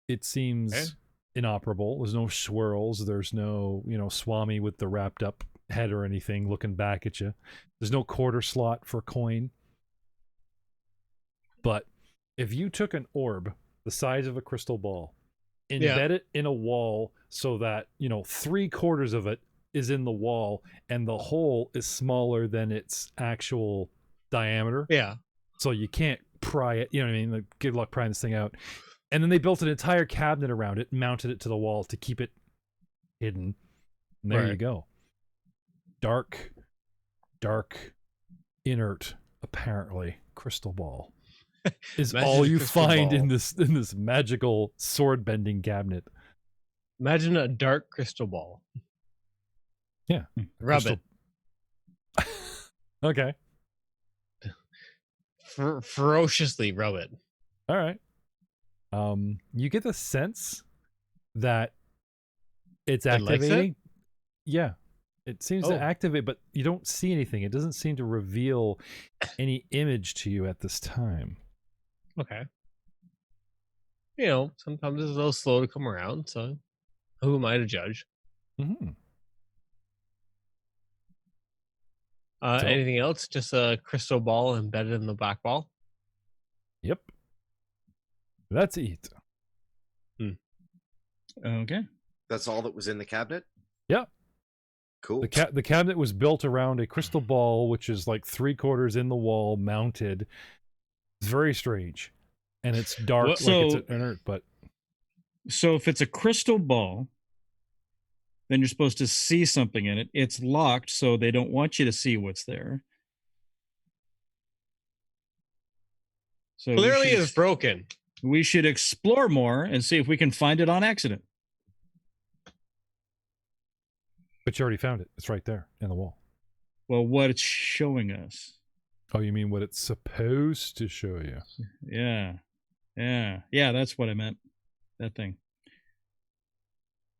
It seems inoperable. There's no swirls. There's no, Swami with the wrapped up head or anything looking back at you. There's no quarter slot for coin. But if you took an orb the size of a crystal ball, embed it in a wall so that, 3/4 of it is in the wall and the hole is smaller than its actual diameter. Yeah. So you can't pry it, you know what I mean? Like, good luck prying this thing out. And then they built an entire cabinet around it, mounted it to the wall to keep it hidden. And there you go. Dark, inert, apparently, crystal ball is all you find in this magical sword bending cabinet. Imagine a dark crystal ball. Yeah. Rub it. Okay. Ferociously rub it. All right. You get the sense that it's activating. Yeah. It seems to activate, but you don't see anything. It doesn't seem to reveal any image to you at this time. Okay. Sometimes it's a little slow to come around, so who am I to judge? Mm-hmm. Anything else? Just a crystal ball embedded in the back wall? Yep. That's it. Okay. That's all that was in the cabinet? Yep. Cool. The cabinet was built around a crystal ball, which is like 3/4 in the wall, mounted. It's very strange. And it's dark, it's inert, but... So if it's a crystal ball, then you're supposed to see something in it. It's locked, so they don't want you to see what's there. So clearly it's broken. We should explore more and see if we can find it on accident. But you already found it. It's right there in the wall. Well, what it's showing us. Oh, you mean what it's supposed to show you? Yeah. Yeah, that's what I meant. That thing.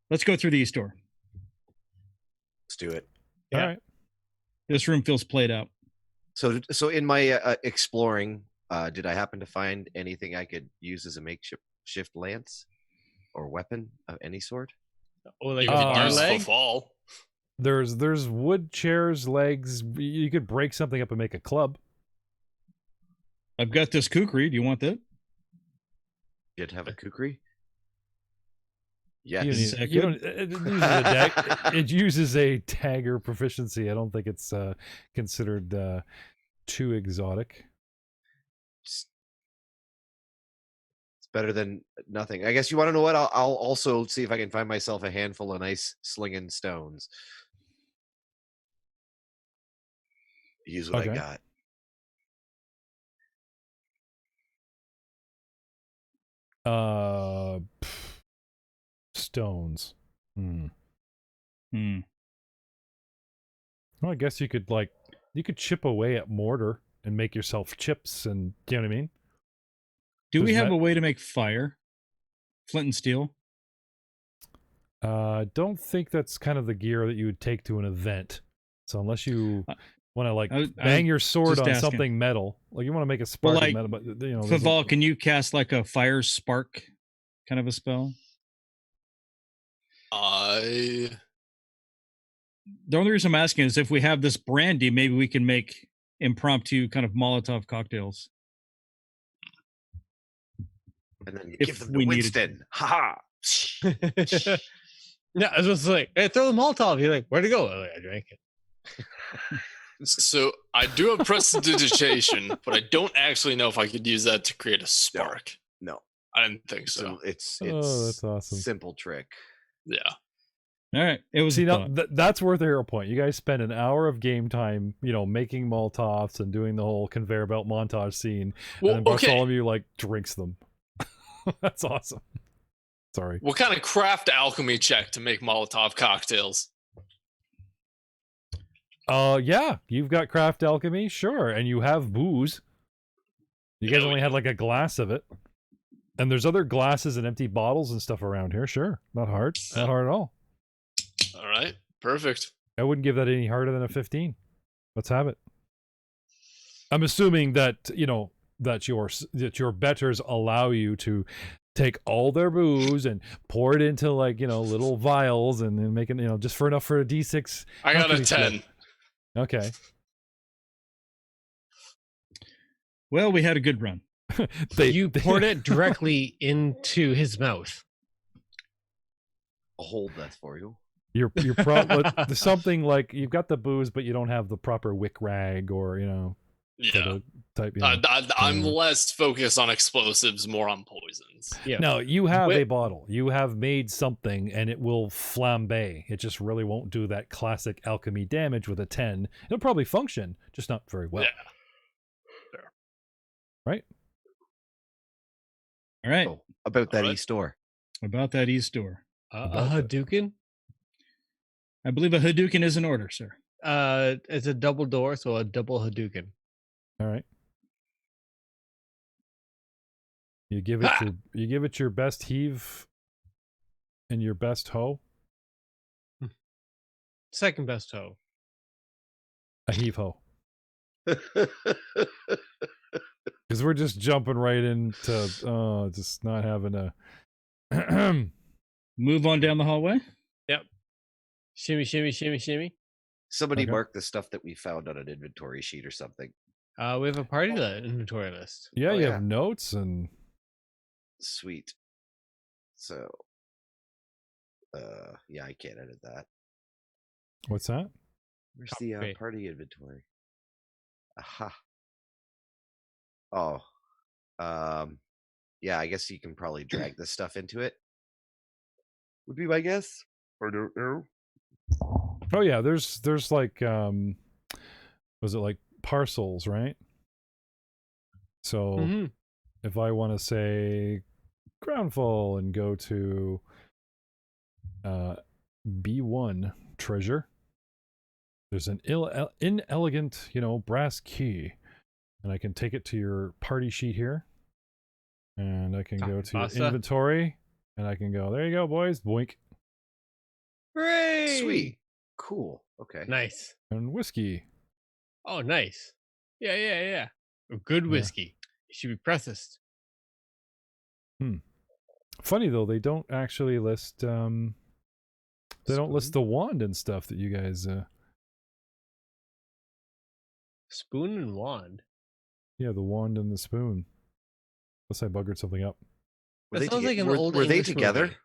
Let's go through the East door. Let's do it. Yeah. All right. This room feels played out. So in my exploring, did I happen to find anything I could use as a makeshift lance or weapon of any sort? Oh, like a fall. There's wood chairs, legs. You could break something up and make a club. I've got this kukri. Do you want that? You'd have a kukri? Yes. You don't, it uses a dagger proficiency. I don't think it's considered too exotic. It's better than nothing. I guess you want to know what? I'll also see if I can find myself a handful of nice slinging stones. Use what I got. Stones. Well, I guess you could chip away at mortar and make yourself chips, and do you know what I mean? Do we have a way to make fire? Flint and steel? Don't think that's kind of the gear that you would take to an event. So unless you want to bang your sword on something metal, like you want to make a spark of metal, but Faval, can you cast like a fire spark kind of a spell? The only reason I'm asking is if we have this brandy, maybe we can make impromptu kind of Molotov cocktails. And then you give them to Winston. Ha ha. Yeah, I was just like, hey, throw the Molotov. You're like, where'd it go? I drank it. So I do have prestidigitation, but I don't actually know if I could use that to create a spark. No. I didn't think so. It's that's awesome. Simple trick. Yeah. All right. It was that's worth a hero point. You guys spend an hour of game time, making Molotovs and doing the whole conveyor belt montage scene, and then Bartholomew drinks them. That's awesome. Sorry. What kind of craft alchemy check to make Molotov cocktails? Yeah, you've got craft alchemy, sure, and you have booze. You guys only had a glass of it. And there's other glasses and empty bottles and stuff around here, sure. Not hard. Not hard at all. All right. Perfect. I wouldn't give that any harder than a 15. Let's have it. I'm assuming that, that your betters allow you to take all their booze and pour it into little vials and then make it, just for enough for a D6. I got a 10. Okay. Well, we had a good run. You poured it directly into his mouth. I'll hold that for you. You're probably something like you've got the booze, but you don't have the proper wick rag or Yeah. Type. I'm less focused on explosives, more on poisons. Yeah. No, you have a bottle. You have made something, and it will flambe. It just really won't do that classic alchemy damage with a 10. It'll probably function, just not very well. Yeah. Fair. Right. All right. Oh, about that e-store. About that e-store. A Hadouken? I believe a Hadouken is in order, sir. It's a double door, so a double Hadouken. All right. You give it your best heave and your best hoe. Second best hoe. A heave hoe. Because we're just jumping right into just not having a move on down the hallway. Yep. Shimmy, shimmy, shimmy, shimmy. Somebody mark the stuff that we found on an inventory sheet or something. We have a party inventory list. Yeah, you have notes and sweet. So yeah, I can't edit that. What's that? Where's the party inventory? Aha. Oh. Yeah, I guess you can probably drag this stuff into it. Would be my guess. I don't know. Oh yeah, there's was it like parcels, right? So if I want to say groundfall and go to B1 treasure, there's an inelegant, brass key, and I can take it to your party sheet here, and I can go to your inventory, and I can go, there you go, boys, boink. Hooray! Sweet. Cool. Okay. Nice. And whiskey. Oh, nice. Yeah. A good whiskey. It should be precious. Funny though, they don't actually list they don't list the wand and stuff that you guys Spoon and wand. Yeah, the wand and the spoon. Unless I buggered something up. That sounds like an old Were they English together? movie.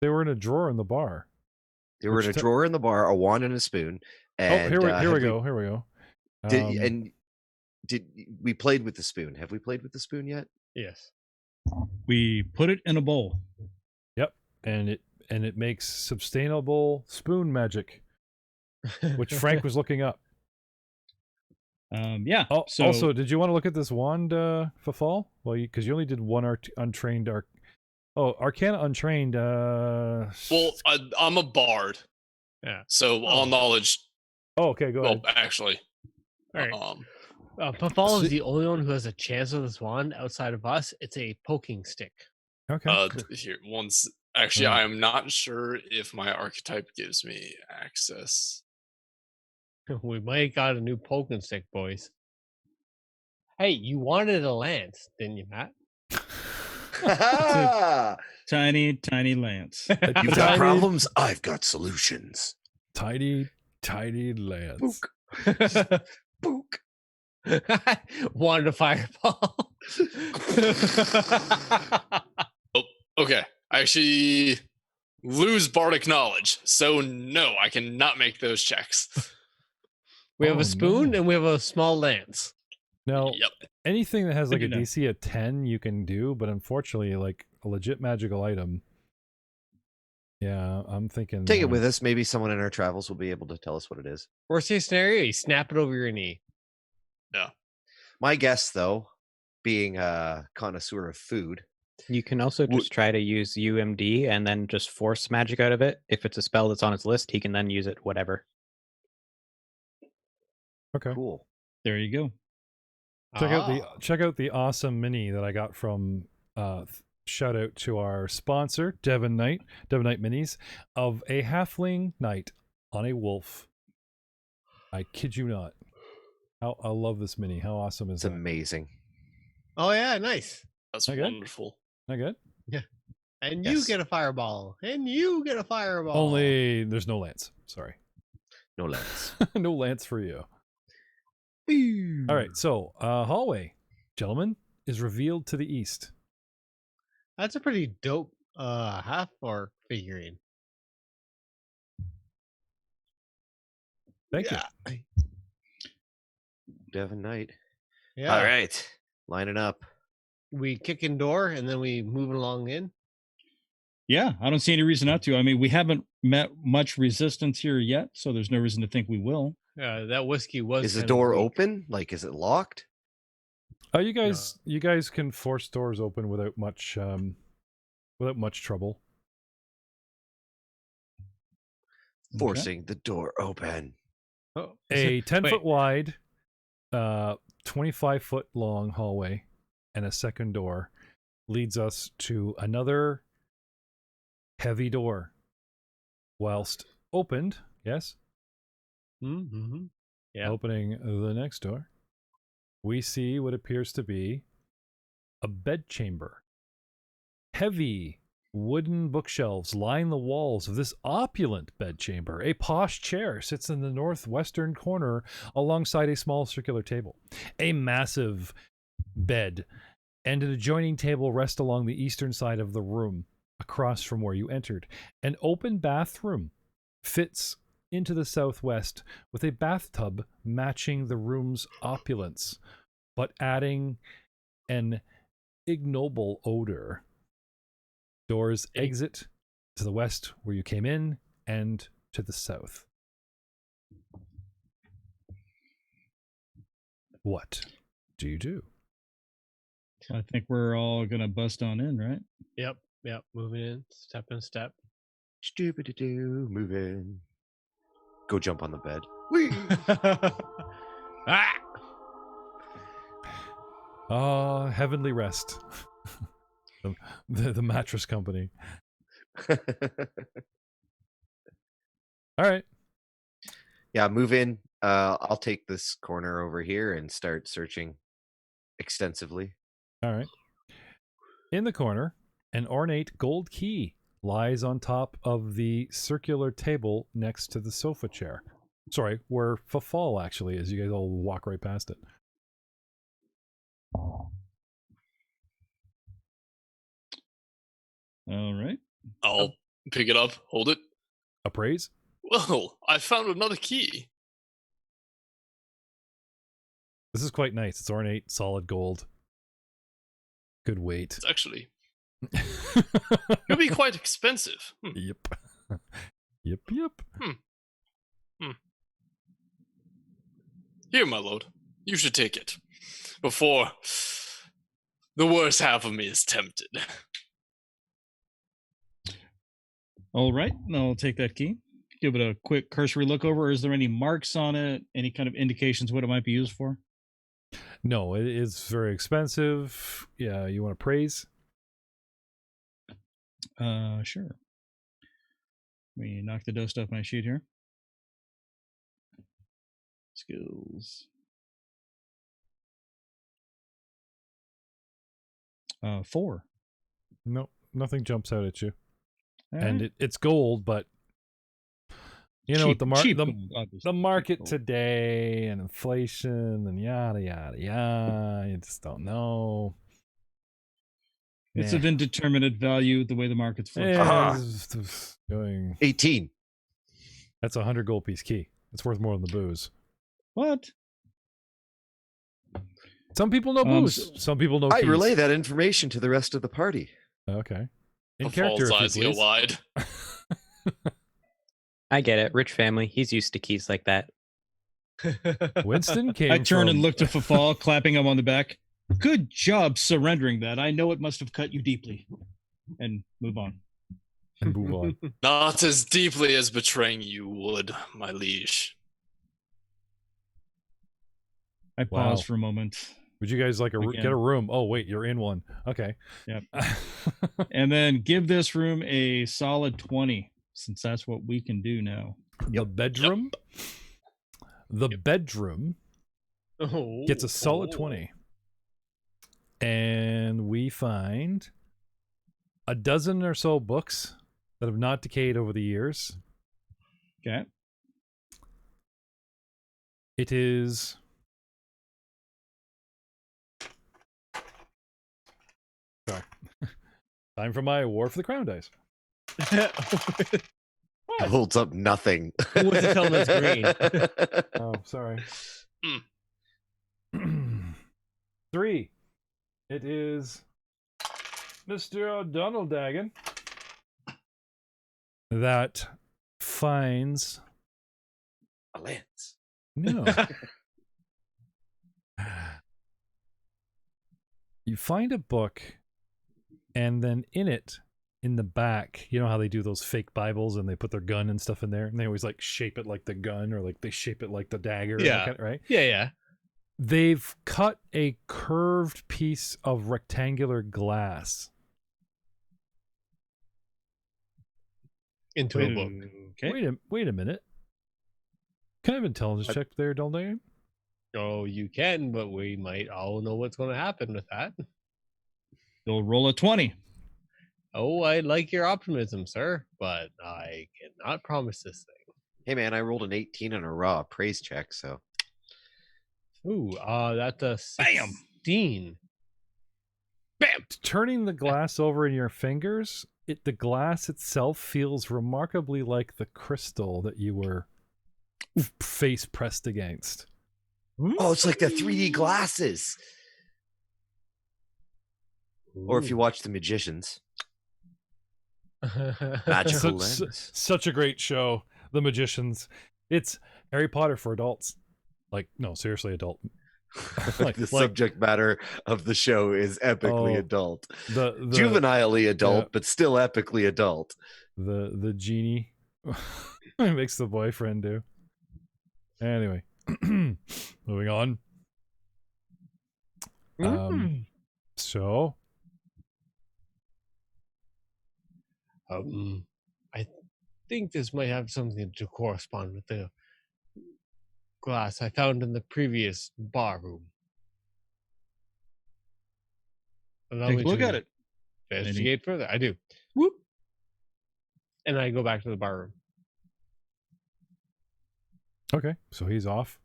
They were in a drawer in the bar. They were in a drawer in the bar, a wand and a spoon. And here we go. Here we go. Did we played with the spoon? Have we played with the spoon yet? Yes. We put it in a bowl. Yep, and it makes sustainable spoon magic, which Frank was looking up. Yeah. Oh, so also, did you want to look at this wand, Fafal? Well, because you only did one untrained Arcana untrained. Well, I'm a bard. Yeah. So all knowledge. Oh, okay, go ahead. Well, actually, All right. Pafal is the only one who has a chance with this wand outside of us. It's a poking stick. Okay. Here, once. Actually, Right. I am not sure if my archetype gives me access. We might have got a new poking stick, boys. Hey, you wanted a lance, didn't you, Matt? tiny lance. You've got problems. I've got solutions. Tiny lance. Book. Book. Wanted a fireball. Oh, okay. I actually lose bardic knowledge, so no, I cannot make those checks. We have Oh, a spoon no. and we have a small lance. Now, Yep. anything that has like a Good to know. DC of 10 you can do, but unfortunately, like a legit magical item. Yeah, I'm thinking. Take it with us. Maybe someone in our travels will be able to tell us what it is. Worst case scenario, you snap it over your knee. My guess, though, being a connoisseur of food, You can also just try to use UMD and then just force magic out of it. If it's a spell that's on his list, he can then use it whatever. Okay. cool. There you go. Check out the awesome mini that I got from shout out to our sponsor, Devon Knight Minis, of a halfling knight on a wolf. I kid you not. I love this mini. How awesome is It's that? amazing. Oh yeah, nice. That's Okay. wonderful. Not good? And you Yes. get a fireball. And you get a fireball. Only there's no lance. Sorry. No lance. No lance for you. All right, so hallway, gentlemen, is revealed to the east. That's a pretty dope half orc figurine. Thank you. Devon Knight. Yeah. All right. Lining up. We kick in door and then we move along in. Yeah, I don't see any reason not to. I mean, we haven't met much resistance here yet, so there's no reason to think we will. That whiskey was. Is the kind of door weak. open? Like, is it locked? You guys can force doors open without much trouble. Forcing the door open. Oh. A 10-foot Wait. wide, 25-foot long hallway and a second door leads us to another heavy door. Whilst opened, yes? Mm-hmm. Yeah. Opening the next door, we see what appears to be a bedchamber. Heavy wooden bookshelves line the walls of this opulent bedchamber. A posh chair sits in the northwestern corner alongside a small circular table. A massive bed and an adjoining table rest along the eastern side of the room, across from where you entered. An open bathroom fits into the southwest with a bathtub matching the room's opulence, but adding an ignoble odor. Doors exit to the west where you came in and to the south. What do you do? I think we're all gonna bust on in, right? Yep. Moving in, step in step. Stupid-a-doo, move in. Go jump on the bed. Heavenly rest. the mattress company. All right. Yeah, move in. I'll take this corner over here and start searching extensively. All right. In the corner, an ornate gold key lies on top of the circular table next to the sofa chair. Sorry, where Fafal actually is. You guys all walk right past it. All right. I'll Pick it up. Hold it. Appraise? Well, I found another key. This is quite nice. It's ornate, solid gold. Good weight. It's actually could be quite expensive. Yep. Yep. Here, my lord. You should take it before the worst half of me is tempted. All right, I'll take that key. Give it a quick cursory look over. Is there any marks on it? Any kind of indications what it might be used for? No, it is very expensive. Yeah, you want to praise? Sure. Let me knock the dust off my sheet here. Skills. 4. No, nothing jumps out at you. All And right. it's gold, but you know, Cheap- with cheap the gold, obviously, the cheap market gold. today and inflation and yada yada yada, you just don't know. It's Nah. of indeterminate value the way the market's fluctuating. Yeah, Aha. it's going. 18. That's a 100 gold piece key. It's worth more than the booze. What? Some people know booze. Some people know I keys. relay that information to the rest of the party. Okay. In The character, Paul's if eyes you go please. wide. I get it. Rich family. He's used to keys like that. Winston came I turn and from- look to Fafal, clapping him on the back. Good job surrendering that. I know it must have cut you deeply. And move on. and move on. Not as deeply as betraying you would, my liege. I pause Wow. for a moment. Would you guys like We can. get a room? Oh wait, you're in one. Okay. Yep. And then give this room a solid 20, since that's what we can do now. The bedroom. The bedroom gets a solid 20. And we find a dozen or so books that have not decayed over the years. Okay. It is sorry. Time for my War for the Crown dice. It holds up nothing. Who wants to tell them it's green? Oh, sorry. 3. It is Mr. O'Donnell Dagan that finds A lance. no. You find a book, and then in it, in the back, you know how they do those fake Bibles and they put their gun and stuff in there, and they always like shape it like the gun or like they shape it like the dagger. Yeah. Right? Yeah. They've cut a curved piece of rectangular glass. Into a book. Okay. Wait a minute. Can I have an intelligence check there, Dalday? Oh, you can, but we might all know what's going to happen with that. You'll roll a 20. Oh, I like your optimism, sir, but I cannot promise this thing. Hey man, I rolled an 18 on a raw praise check, so Ooh, that's a Bam! 16. Bam! Turning the glass over in your fingers, the glass itself feels remarkably like the crystal that you were face pressed against. oh, it's like the 3D glasses. Or if you watch The Magicians, magical lens. Such a great show, The Magicians. It's Harry Potter for adults. Like, no, seriously, adult. The subject matter of the show is epically adult. The Juvenilely adult, but still epically adult. The genie makes the boyfriend do. Anyway, moving on. So I think this might have something to correspond with the glass I found in the previous bar room. Allow Take me a look to at it. Investigate further. I do. Whoop. And I go back to the bar room. okay, so he's off.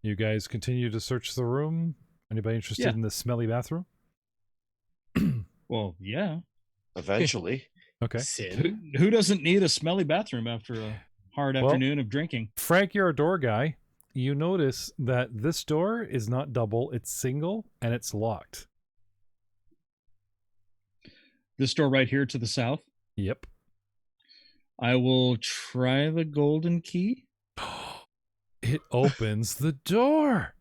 You guys continue to search the room. Anybody interested Yeah. in the smelly bathroom? Well, yeah. Eventually. Okay. Sin. Who doesn't need a smelly bathroom after a hard afternoon of drinking? Frank, you're a door guy. You notice that this door is not double, it's single, and it's locked. This door right here to the south. Yep. I will try the golden key. It opens the door.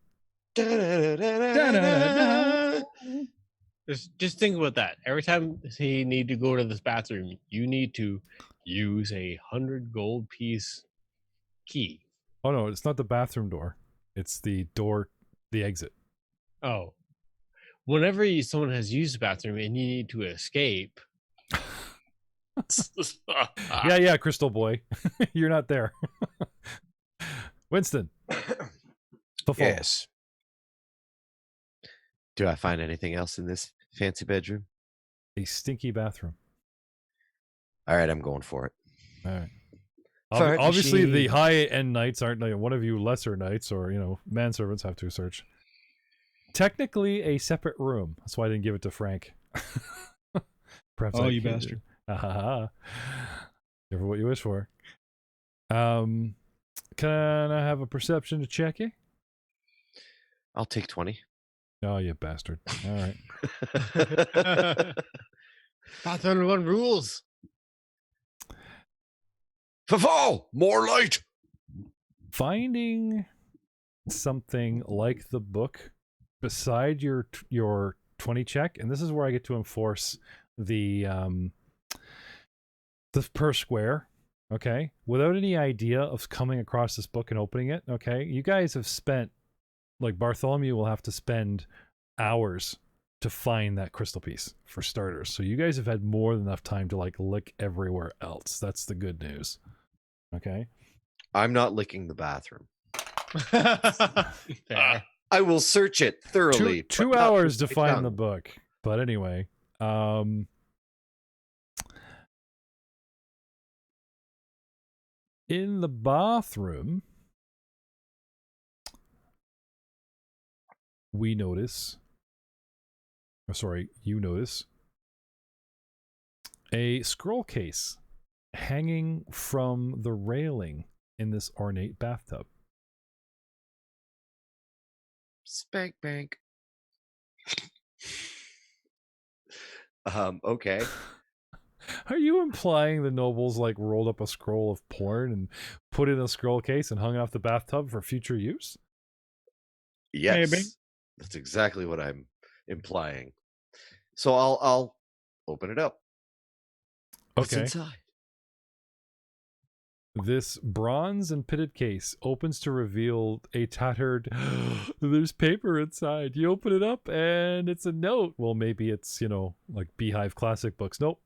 Just think about that. Every time he need to go to this bathroom, you need to use a 100 gold piece key. Oh no, it's not the bathroom door. It's the door, the exit. Oh, whenever someone has used the bathroom and you need to escape. Yeah, Crystal Boy. You're not there. Winston. Yes. Do I find anything else in this fancy bedroom? A stinky bathroom. All right, I'm going for it. All right. Fart Obviously, machine. the high-end knights aren't like one of you lesser knights, or manservants have to search. Technically, a separate room. That's why I didn't give it to Frank. Perhaps. Oh, you bastard! Careful what you wish for. Can I have a perception to check you? I'll take 20. Oh, you bastard! All right. Pathfinder 1 rules. Fall, more light. Finding something like the book beside your 20 check, and this is where I get to enforce the per square. Okay, without any idea of coming across this book and opening it. Okay, you guys have spent, like Bartholomew will have to spend hours to find that crystal piece for starters. So you guys have had more than enough time to like look everywhere else. That's the good news. Okay. I'm not licking the bathroom. Fair. I will search it thoroughly. Two but not hours to with my find tongue. the book. But anyway, in the bathroom, you notice a scroll case hanging from the railing in this ornate bathtub. Spank bank. Okay. Are you implying the nobles like rolled up a scroll of porn and put it in a scroll case and hung it off the bathtub for future use? Yes. Maybe. That's exactly what I'm implying. So I'll open it up. What's Okay. inside? This bronze and pitted case opens to reveal a tattered there's paper inside. You open it up and it's a note. Well, maybe it's, like Beehive Classic books. Nope.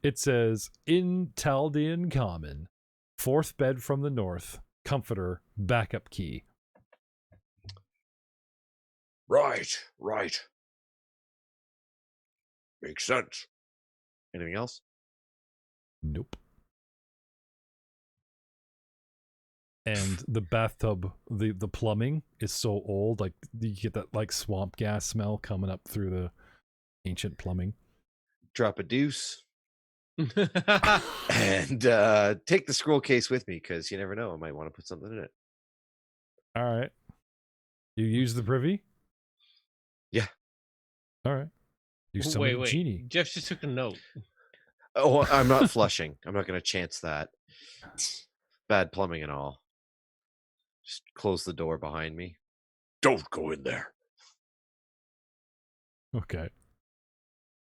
It says, in Taldean Common, 4th bed from the north, comforter, backup key. Right. Makes sense. Anything else? Nope. And the bathtub, the plumbing is so old, like you get that like swamp gas smell coming up through the ancient plumbing. Drop a deuce. And take the scroll case with me because you never know. I might want to put something in it. All right. You use the privy? Yeah. All right. You summon a genie. Jeff just took a note. Oh, I'm not flushing. I'm not going to chance that. Bad plumbing and all. Just close the door behind me. Don't go in there. Okay.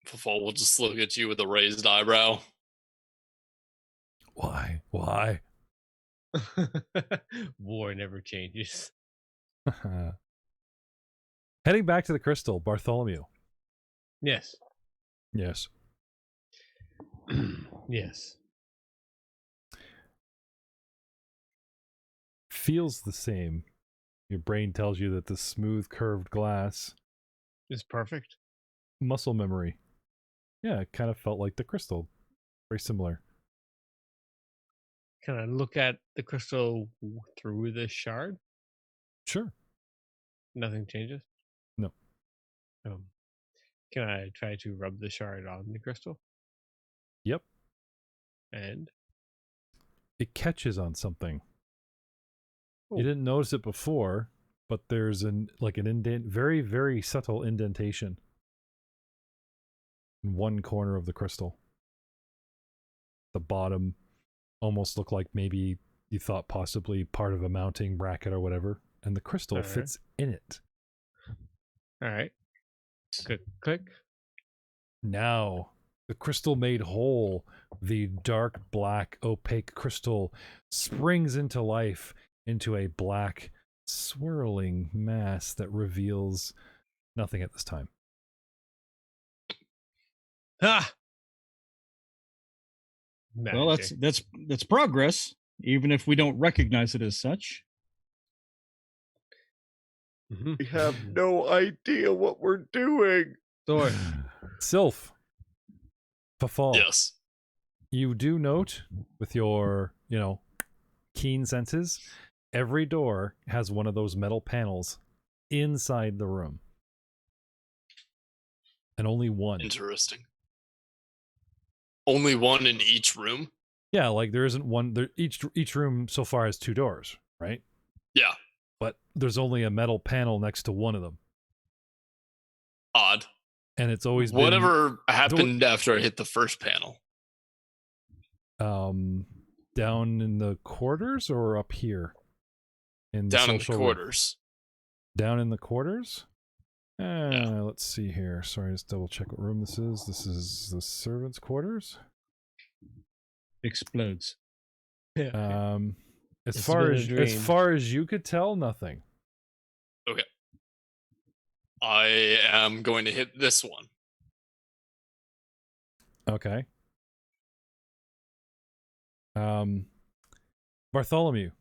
Fall will just look at you with a raised eyebrow. Why? War never changes. Heading back to the crystal, Bartholomew. Yes. Yes. Yes. Feels the same. Your brain tells you that the smooth curved glass It's perfect. muscle memory. Yeah, it kind of felt like the crystal. Very similar. Can I look at the crystal through this shard? Sure. Nothing changes? No. Can I try to rub the shard on the crystal? Yep. And it catches on something. Oh. You didn't notice it before, but there's an indent, very, very subtle indentation in one corner of the crystal. The bottom almost looked like maybe you thought possibly part of a mounting bracket or whatever, and the crystal All right. fits in it. All right. Click, click. Now, the crystal made whole, the dark black opaque crystal springs into life into a black swirling mass that reveals nothing at this time. Ah. Well, Magic. that's progress, even if we don't recognize it as such. Mhm. We have no idea what we're doing. Sword. Sylph, Fafal, Yes. you do note with your, keen senses, every door has one of those metal panels inside the room. And only one. Interesting. Only one in each room? Yeah, like there isn't one there each room so far has 2 doors, right? Yeah. But there's only a metal panel next to one of them. Odd. And it's always been Whatever happened after I hit the first panel? down in the quarters or up here? In the Down in the social room? quarters. Down in the quarters? Let's see here. Sorry, just double check what room this is. This is the servants' quarters. Explodes. Yeah. As It's far been a as dream. you could tell, nothing. Okay. I am going to hit this one. Okay. Bartholomew.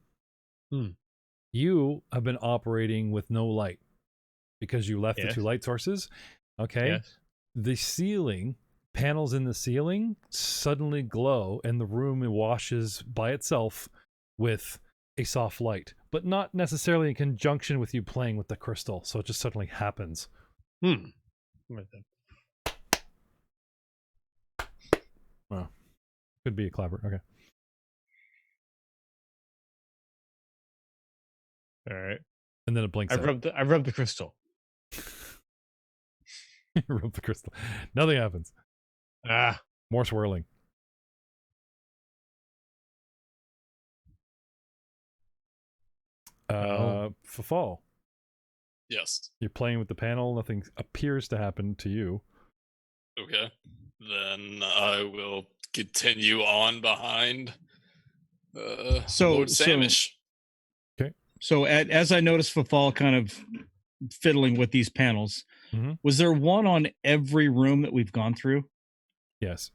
You have been operating with no light because you left the Yes. 2 light sources. Okay. Yes. The ceiling, panels in the ceiling suddenly glow and the room washes by itself with a soft light, but not necessarily in conjunction with you playing with the crystal. So it just suddenly happens. What the- Wow. Could be a clapper. Okay. All right. And then it blinks I out. rubbed the crystal. Rub the crystal. Nothing happens. Ah. More swirling. Fafal, Yes. you're playing with the panel. Nothing appears to happen to you. Okay. Then I will continue on behind Lord Samish. So as I noticed Fafal kind of fiddling with these panels, was there one on every room that we've gone through? Yes.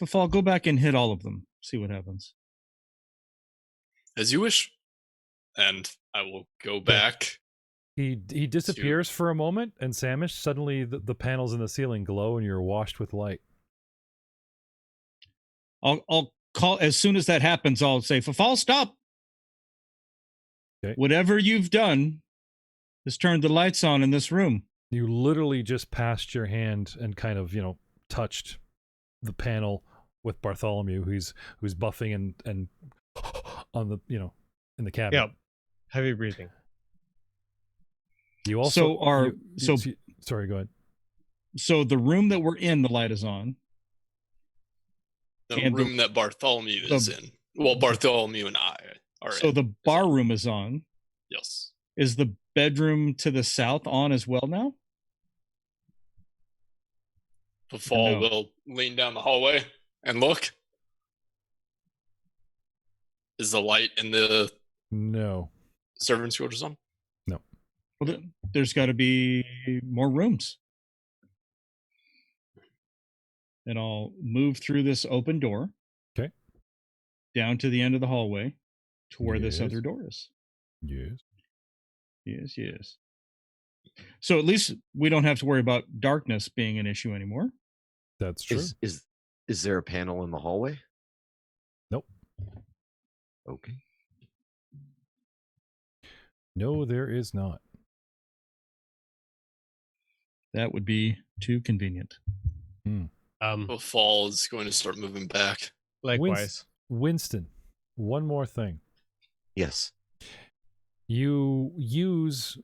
Fafal, go back and hit all of them. See what happens. As you wish. And I will go back. He disappears for a moment, and Samish, suddenly the panels in the ceiling glow and you're washed with light. I'll call as soon as that happens. I'll say, Fafal, stop. Okay. Whatever you've done has turned the lights on in this room. You literally just passed your hand and kind of, touched the panel with Bartholomew, who's buffing and on the, in the cabinet. Yep. Heavy breathing. You also sorry, go ahead. So the room that we're in, the light is on. The room that Bartholomew is in. Well, Bartholomew and I are so in. the bar room is on. Yes. Is the bedroom to the south on as well now? Fafal will lean down the hallway and look. Is the light in the servants' quarters on? No. Well, there's got to be more rooms. And I'll move through this open door. Okay. Down to the end of the hallway to where this other door is. Yes. Yes. So at least we don't have to worry about darkness being an issue anymore. That's true. Is there a panel in the hallway? Nope. Okay. No, there is not. That would be too convenient. Fall is going to start moving back. Likewise. Winston, one more thing. Yes. You use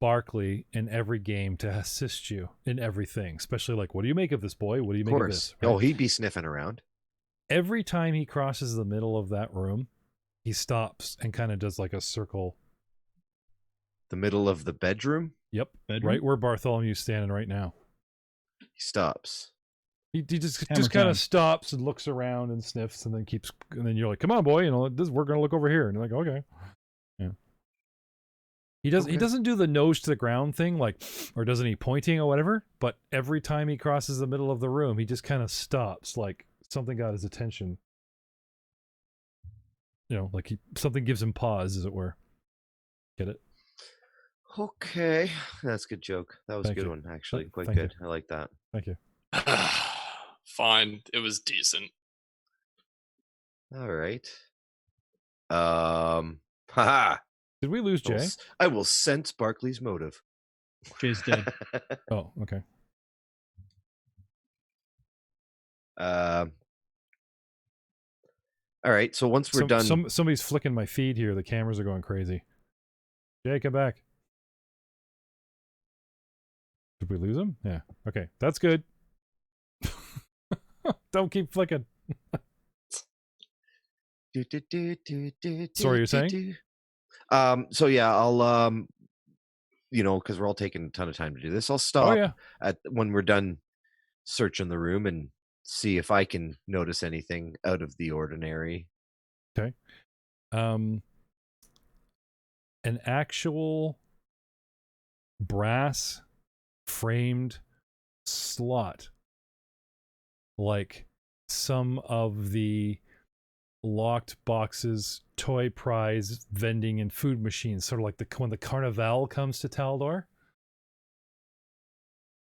Barkley in every game to assist you in everything, especially like, what do you make of this, boy? What do you make of this? Oh, he'd be sniffing around. Every time he crosses the middle of that room, he stops and kind of does like a circle. The middle of the bedroom? Yep. Bedroom? Right where Bartholomew's standing right now. He stops. He just Hammer kind time. of stops and looks around and sniffs and then keeps, and then you're like, come on, boy, we're going to look over here. And you're like, okay. Yeah. He doesn't do the nose to the ground thing, like, or doesn't he pointing or whatever, but every time he crosses the middle of the room, he just kind of stops, like something got his attention. Like something gives him pause, as it were. Get it? Okay. That's a good joke. That was Thank a good you. one, actually. Quite Thank good. I like that. Thank you. Fine. It was decent. All right. Haha. Did we lose Jay? I will sense Barkley's motive. Jay's dead. Oh, okay. All right. So once we're done, somebody's flicking my feed here. The cameras are going crazy. Jay, come back. Did we lose him? Yeah. Okay, that's good. Don't keep flicking. Sorry, you're saying? So yeah, I'll because we're all taking a ton of time to do this. I'll stop when we're done searching the room and see if I can notice anything out of the ordinary. Okay. An actual brass framed slot, like some of the locked boxes, toy prize vending and food machines, sort of like when the Carnival comes to Taldor.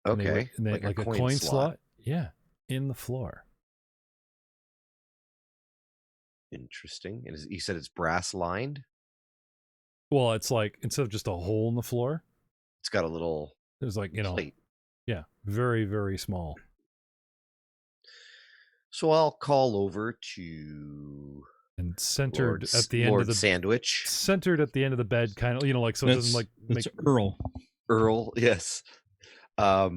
Okay. And they, like a coin slot. Yeah, in the floor. Interesting. And you said it's brass lined? Well, it's like, instead of just a hole in the floor, it's got a little there's like, plate. Yeah, very, very small. So I'll call over to and centered at the end of the sandwich. Centered at the end of the bed, kind of, like, so it doesn't like make Earl. Earl, yes. My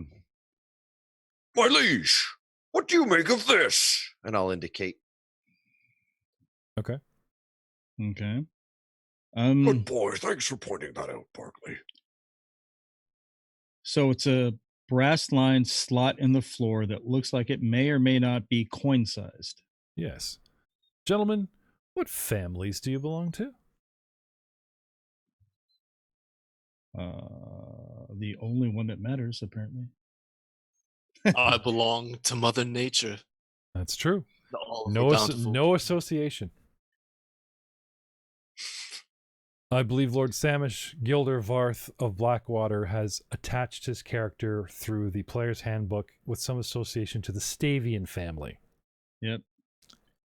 liege, what do you make of this? And I'll indicate. Okay. Good boy. Thanks for pointing that out, Barkley. So it's a brass-lined slot in the floor that looks like it may or may not be coin-sized. Yes. Gentlemen, what families do you belong to? The only one that matters, apparently. I belong to Mother Nature. That's true. No association. I believe Lord Samish Gilder Varth of Blackwater has attached his character through the player's handbook with some association to the Stavian family. Yep.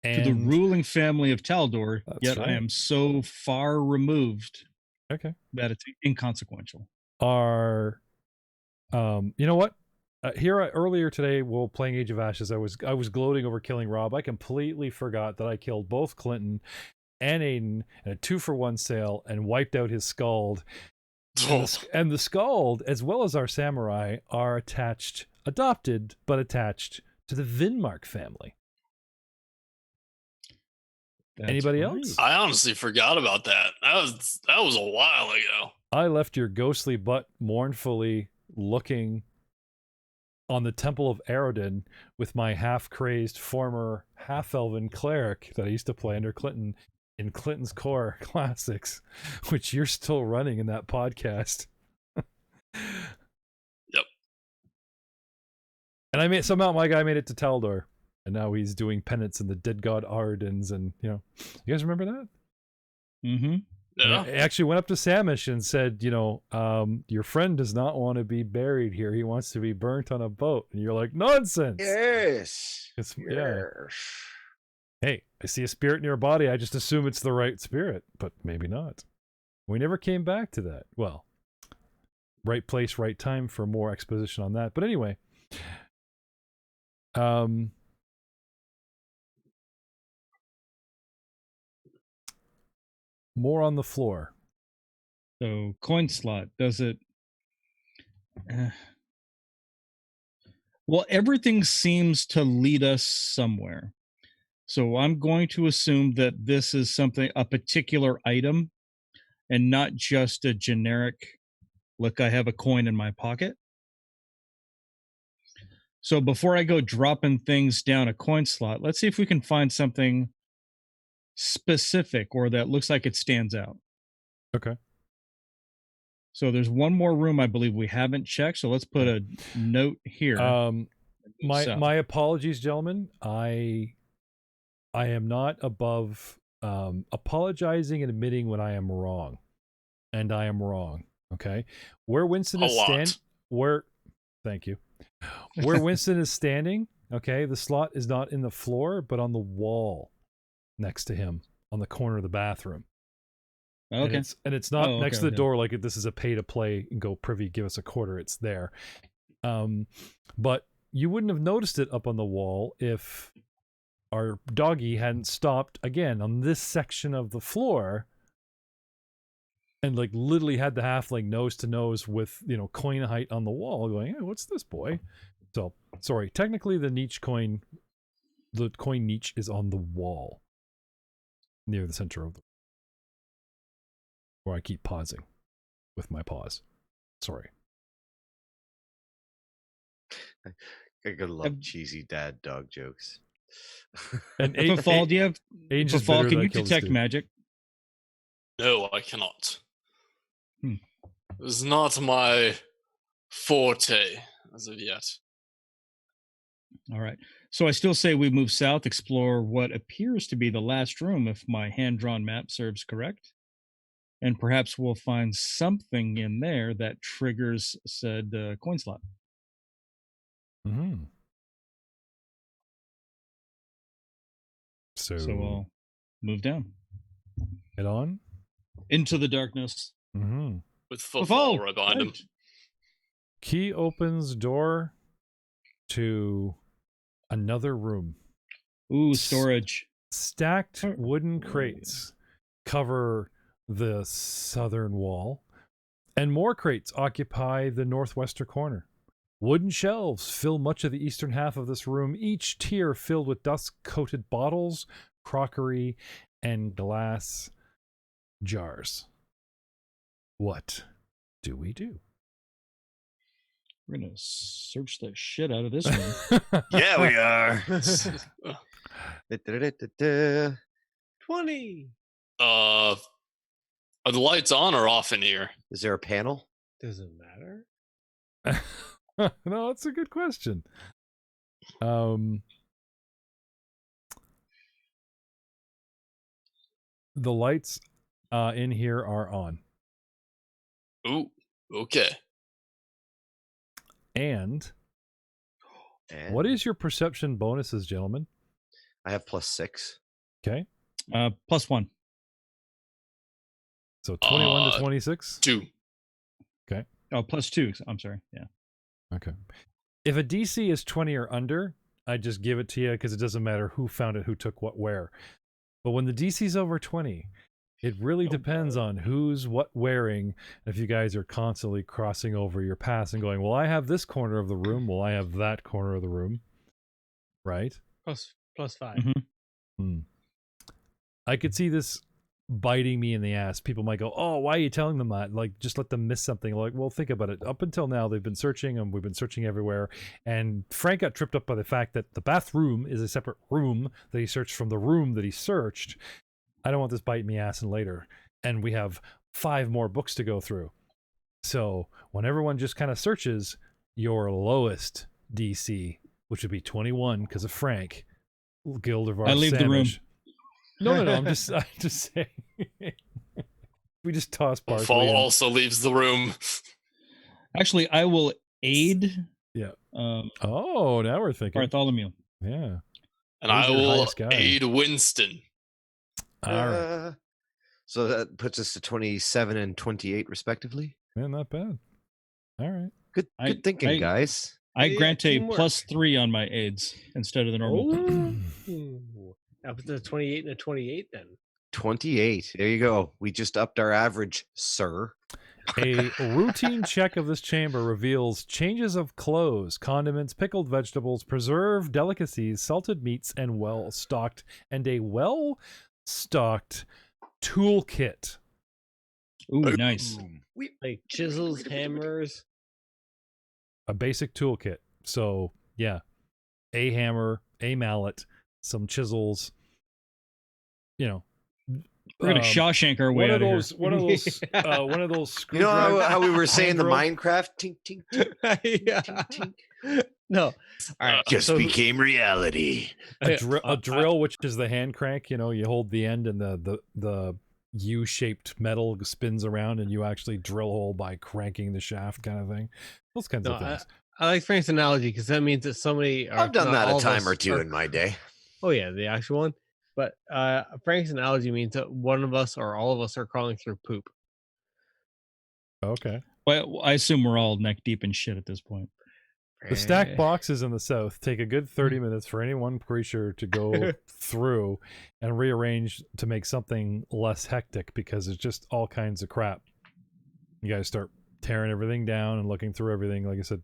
And to the ruling family of Taldor, yet right. I am so far removed that it's inconsequential. You know what? Earlier today, while playing Age of Ashes, I was gloating over killing Rob. I completely forgot that I killed both Clinton and Aiden in a 2-for-1 sale and wiped out his Skald. And the Skald, as well as our samurai, are adopted attached to the Vinmark family. Anybody else? I honestly forgot about that. That was a while ago. I left your ghostly butt mournfully looking on the Temple of Arodin with my half-crazed former half-elven cleric that I used to play under Clinton in Clinton's Core Classics, which you're still running in that podcast. Yep. And somehow my guy made it to Taldor, and now he's doing penance in the dead god Arodins, and you guys remember that? Mm-hmm. Yeah. I actually went up to Samish and said, your friend does not want to be buried here. He wants to be burnt on a boat. And you're like, nonsense. Yes. Yeah. Hey, I see a spirit in your body. I just assume it's the right spirit, but maybe not. We never came back to that. Well, right place, right time for more exposition on that. But anyway, More on the floor. So coin slot, does it? Well, everything seems to lead us somewhere. So I'm going to assume that this is a particular item, and not just a generic, look, I have a coin in my pocket. So before I go dropping things down a coin slot, let's see if we can find something specific or that looks like it stands out. Okay. So there's one more room I believe we haven't checked. So let's put a note here. My apologies, gentlemen. I am not above apologizing and admitting when I am wrong, and I am wrong. Okay, where Winston is standing, thank you. Where Winston is standing, okay, the slot is not in the floor, but on the wall next to him, on the corner of the bathroom. Okay, and it's not next to the door like this is a pay to play and go privy, give us a quarter. It's there, but you wouldn't have noticed it up on the wall if our doggy hadn't stopped again on this section of the floor and like literally had the halfling nose to nose with, you know, coin height on the wall going, hey, what's this, boy? So sorry, technically the coin niche is on the wall near the center of the, where I keep pausing with my paws. Sorry. I gotta love cheesy dad dog jokes. And Fall, do you have Fall? Can you detect magic? No, I cannot. It's not my forte as of yet. All right. So I still say we move south, explore what appears to be the last room, if my hand-drawn map serves correct. And perhaps we'll find something in there that triggers said coin slot. Mm-hmm. So we'll move down. Head on? Into the darkness. Mm-hmm. With footfall right behind him. Key opens door to another room. Ooh, storage. Stacked wooden crates cover the southern wall, and more crates occupy the northwestern corner. Wooden shelves fill much of the eastern half of this room, each tier filled with dust-coated bottles, crockery, and glass jars. What do we do? We're going to search the shit out of this room. Yeah, we are. 20. Are the lights on or off in here? Is there a panel? Does it matter? No, that's a good question. The lights in here are on. Ooh, okay. And what is your perception bonuses, gentlemen? I have +6. Okay. +1. So 21 to 26? 2. Okay. Oh, +2. I'm sorry. Yeah. Okay. If a DC is 20 or under, I just give it to you because it doesn't matter who found it, who took what, where. But when the DC is over 20, it really depends on who's what wearing. If you guys are constantly crossing over your paths and going, well, I have this corner of the room. Well, I have that corner of the room. Right? +5. Mm-hmm. I could see this biting me in the ass. People might go, oh, why are you telling them that? Like, just let them miss something. Like, well, think about it. Up until now, they've been searching and we've been searching everywhere. And Frank got tripped up by the fact that the bathroom is a separate room that he searched from the room that he searched. I don't want this biting me ass and later. And we have 5 more books to go through. So when everyone just kind of searches, your lowest DC, which would be 21 because of Frank, Gildevar I leave Sandwich. the room. No, I'm just saying. We just toss Barkley. Fall also leaves the room. Actually, I will aid. Yeah. Oh, now we're thinking. Bartholomew. Yeah. And I will aid Winston. All right. So that puts us to 27 and 28, respectively. Yeah, not bad. All right. Good thinking, guys. I Yeah, grant a teamwork. +3 on my aids instead of the normal. Ooh. Up to 28 and a 28 then. 28. There you go. We just upped our average, sir. A routine check of this chamber reveals changes of clothes, condiments, pickled vegetables, preserved delicacies, salted meats, and well-stocked toolkit. Ooh, nice. Like chisels, hammers. A basic toolkit. So, yeah. A hammer, a mallet, some chisels, you know. We're gonna Shawshank our way out of here. One of those You know screwdrivers. how we were saying the hand Minecraft? Tink, tink, tink, Yeah. tink, tink. No. All right. Just so- became reality. a drill, which is the hand crank. You know, you hold the end and the U-shaped metal spins around, and you actually drill a hole by cranking the shaft, kind of thing. Those kinds of things. I like Frank's analogy because that means that somebody. I've done that a time or two in my day. Oh yeah, the actual one. But Frank's analogy means that one of us or all of us are crawling through poop. Okay. Well, I assume we're all neck deep in shit at this point. The stacked boxes in the south take a good 30 minutes for any one creature to go through and rearrange to make something less hectic, because it's just all kinds of crap. You guys start tearing everything down and looking through everything, like I said.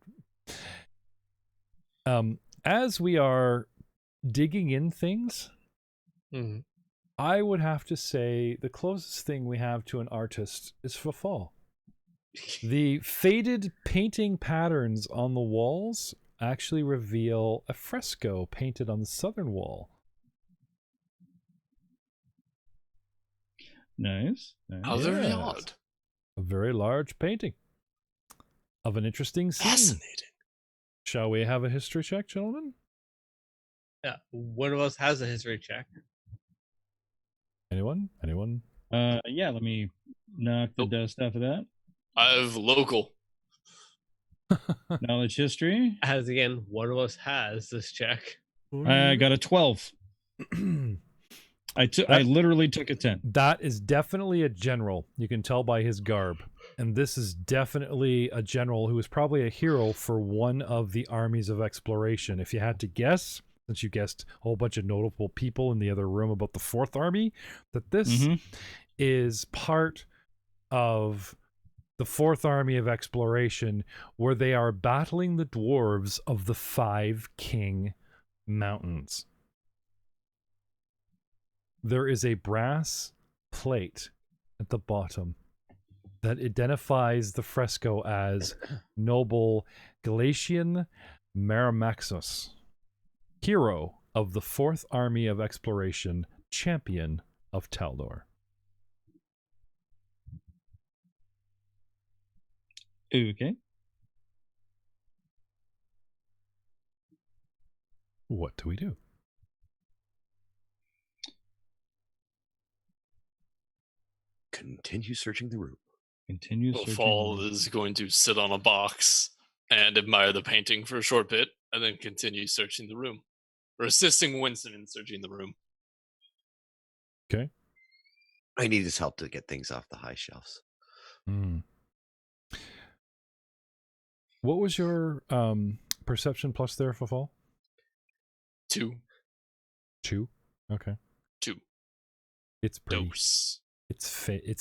As we are digging in things, I would have to say the closest thing we have to an artist is Fafal. The faded painting patterns on the walls actually reveal a fresco painted on the southern wall. Nice. How very odd. A very large painting of an interesting scene. Fascinating. Shall we have a history check, gentlemen? Yeah, one of us has a history check. Anyone? Yeah, let me knock the dust off of that. I have local. Knowledge history. As again, one of us has this check. I got a 12. I literally took a 10. That is definitely a general. You can tell by his garb. And this is definitely a general who is probably a hero for one of the armies of exploration. If you had to guess, since you guessed a whole bunch of notable people in the other room about the 4th Army, that this is part of the 4th Army of Exploration, where they are battling the dwarves of the 5 King Mountains. There is a brass plate at the bottom that identifies the fresco as Noble Galatian Maramaxus, hero of the 4th Army of Exploration, champion of Taldor. Okay. What do we do? Continue searching the room. Fall is going to sit on a box and admire the painting for a short bit, and then continue searching the room, or assisting Winston in searching the room. Okay. I need his help to get things off the high shelves. What was your perception plus there for fall? 2. 2? Okay. 2. It's pretty. Dose. It's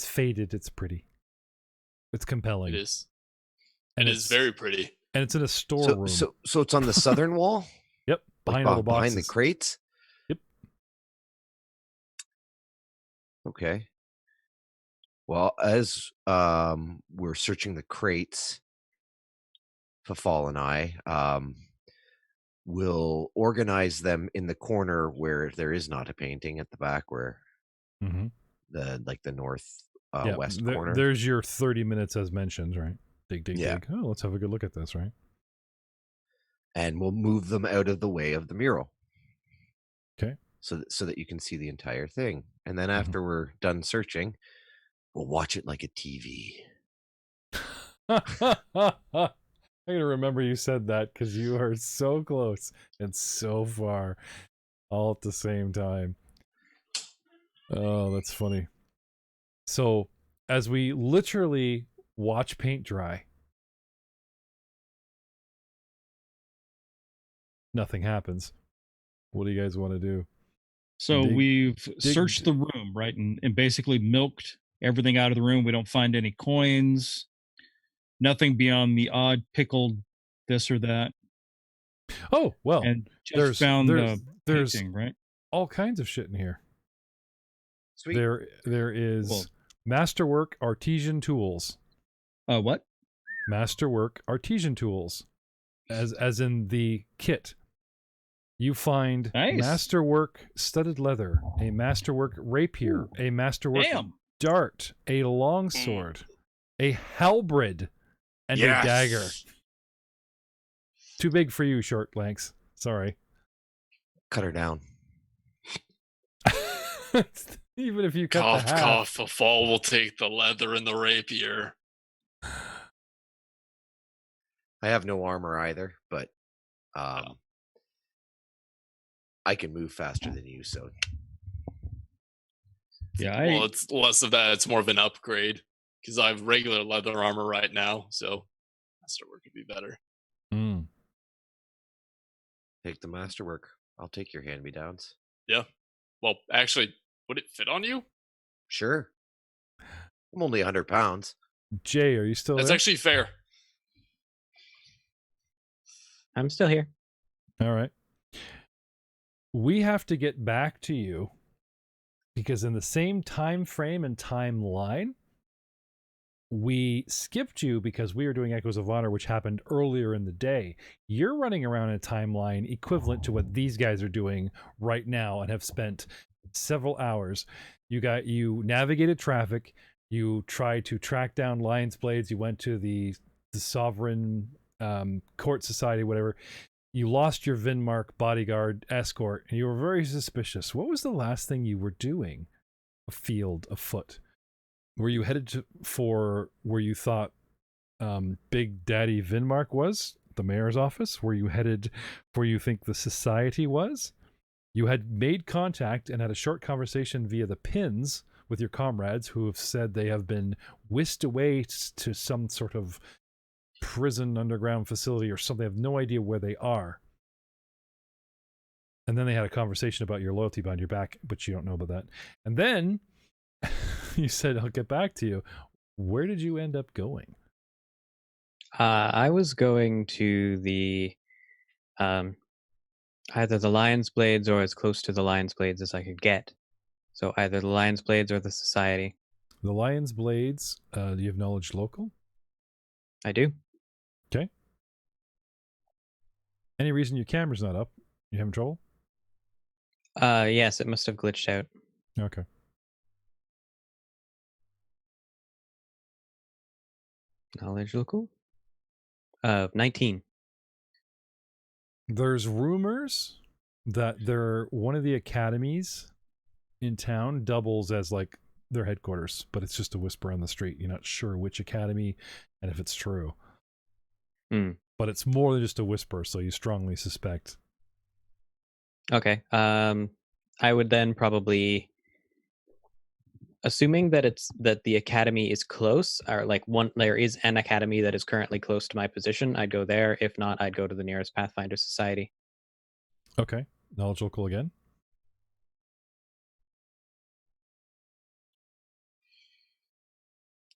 faded. It's pretty. It's compelling. It is. And it is very pretty. And it's in a storeroom. So it's on the southern wall? Yep. Behind all the boxes. Behind the crates? Yep. Okay. Well, as we're searching the crates, Fafal and I will organize them in the corner where there is not a painting at the back, where the north west corner. There's your 30 minutes as mentioned, right? Dig. Oh, let's have a good look at this, right? And we'll move them out of the way of the mural. Okay. So that you can see the entire thing. And then after we're done searching, we'll watch it like a TV. I gotta remember you said that, because you are so close and so far all at the same time. Oh, that's funny. So as we literally watch paint dry, nothing happens. What do you guys want to do? So we've searched the room, right, and basically milked everything out of the room. We don't find any coins, nothing beyond the odd pickled this or that. Oh, well, and just found the painting, right? All kinds of shit in here. Sweet. There is masterwork artesian tools. What? Masterwork artesian tools, as in the kit. You find masterwork studded leather, a masterwork rapier, a masterwork dart, a longsword, a halberd, and a dagger. Too big for you, short lengths. Sorry. Cut her down. Even if you cut the half. Cough, the fall will take the leather and the rapier. I have no armor either, but I can move faster than you, so yeah. Well, it's less of that. It's more of an upgrade because I have regular leather armor right now, so masterwork would be better. Take the masterwork. I'll take your hand-me-downs. Yeah. Well, actually, would it fit on you? Sure. I'm only 100 pounds. Jay, are you still That's there? actually fair. I'm still here. All right. We have to get back to you because in the same time frame and timeline, we skipped you because we were doing Echoes of Honor, which happened earlier in the day. You're running around in a timeline equivalent to what these guys are doing right now and have spent several hours. You navigated traffic. You tried to track down Lion's Blades. You went to the Sovereign Court Society, whatever. You lost your Vinmark bodyguard escort, and you were very suspicious. What was the last thing you were doing? Afoot? Were you headed for where you thought Big Daddy Vinmark was, the mayor's office? Were you headed for you think the society was? You had made contact and had a short conversation via the pins with your comrades who have said they have been whisked away to some sort of prison underground facility or something. I have no idea where they are. And then they had a conversation about your loyalty behind your back, but you don't know about that. And then you said, I'll get back to you. Where did you end up going? I was going to the either the Lion's Blades or as close to the Lion's Blades as I could get. So either the Lion's Blades or the Society. The Lion's Blades, do you have knowledge local? I do. Okay. Any reason your camera's not up? You having trouble? Yes, it must have glitched out. Okay. Knowledge local? 19. There's rumors that one of the academies in town doubles as like their headquarters, but it's just a whisper on the street. You're not sure which academy and if it's true. But it's more than just a whisper, so you strongly suspect. Okay. I would then probably, assuming that the academy is close, or like there is an academy that is currently close to my position, I'd go there. If not, I'd go to the nearest Pathfinder Society. Okay. Knowledge local again.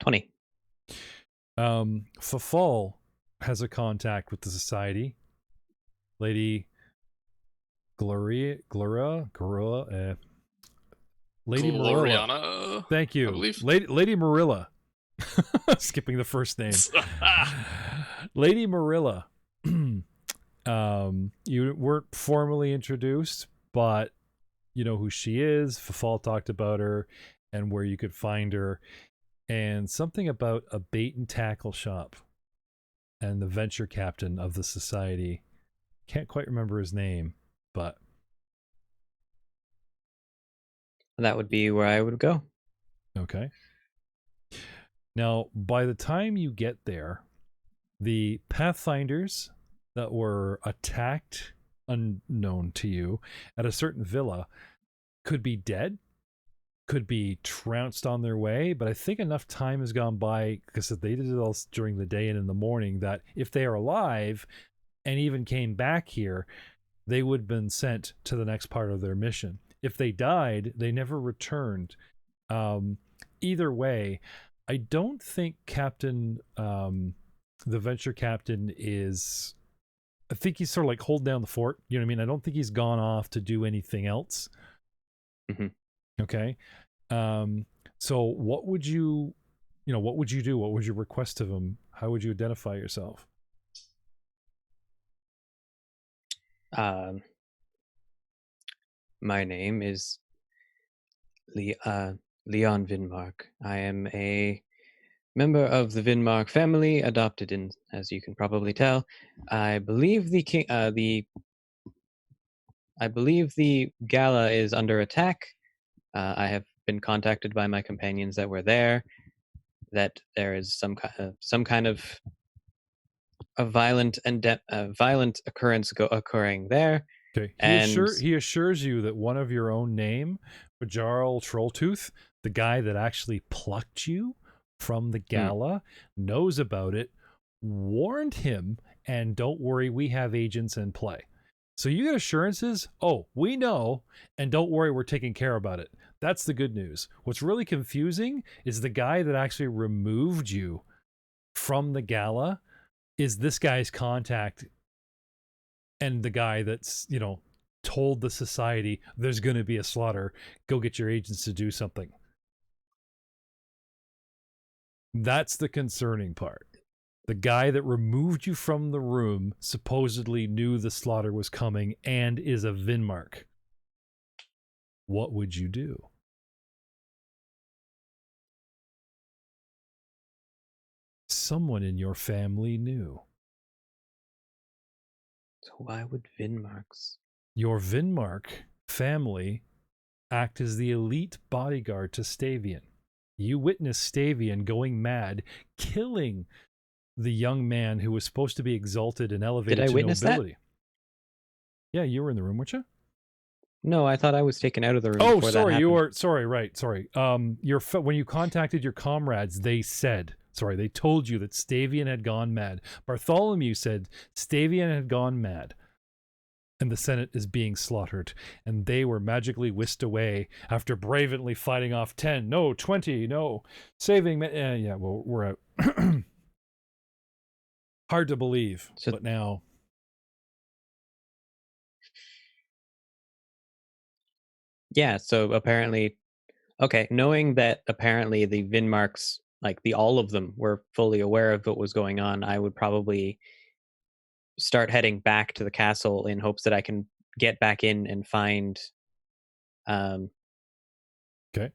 $20. Fafal has a contact with the society. Lady Lady Marilla. Thank you. Lady Marilla. Skipping the first name. Lady Marilla. You weren't formally introduced, but you know who she is. Fafal talked about her and where you could find her, and something about a bait and tackle shop and the venture captain of the society. Can't quite remember his name, but that would be where I would go. Okay. Now, by the time you get there, the Pathfinders that were attacked unknown to you at a certain villa could be dead, could be trounced on their way, but I think enough time has gone by because they did it all during the day and in the morning that if they are alive and even came back here, they would have been sent to the next part of their mission. If they died, they never returned. Either way, I don't think Captain, the venture captain is, I think he's sort of like holding down the fort. You know what I mean? I don't think he's gone off to do anything else. Mm-hmm. Okay. So what would you do? What would you request of him? How would you identify yourself? My name is Leon Vinmark. I am a member of the Vinmark family, adopted in, as you can probably tell. I believe the king, I believe the gala is under attack. I have been contacted by my companions that were there that there is some kind of a violent occurrence occurring there. Okay. And He assures you that one of your own name, Bajarl Trolltooth, the guy that actually plucked you from the gala, knows about it, warned him, and don't worry, we have agents in play. So you get assurances, oh, we know, and don't worry, we're taking care about it. That's the good news. What's really confusing is the guy that actually removed you from the gala is this guy's contact, and the guy that's, told the society there's going to be a slaughter, go get your agents to do something. That's the concerning part. The guy that removed you from the room supposedly knew the slaughter was coming and is a Vinmark. What would you do? Someone in your family knew. So why would Vinmarks? Your Vinmark family act as the elite bodyguard to Stavian. You witnessed Stavian going mad, killing the young man who was supposed to be exalted and elevated Did I to witness nobility. Yeah, you were in the room, weren't you? No, I thought I was taken out of the room. Oh, before sorry, that you happened. were sorry, right, sorry. When you contacted your comrades, they told you that Stavian had gone mad. Bartholomew said Stavian had gone mad, and the Senate is being slaughtered, and they were magically whisked away after bravely fighting off 10, no, 20, no, saving. Well, we're out. Hard to believe, but now. Yeah, so apparently, okay, knowing that apparently the Vinmarks, like all of them, were fully aware of what was going on, I would probably start heading back to the castle in hopes that I can get back in and find Okay.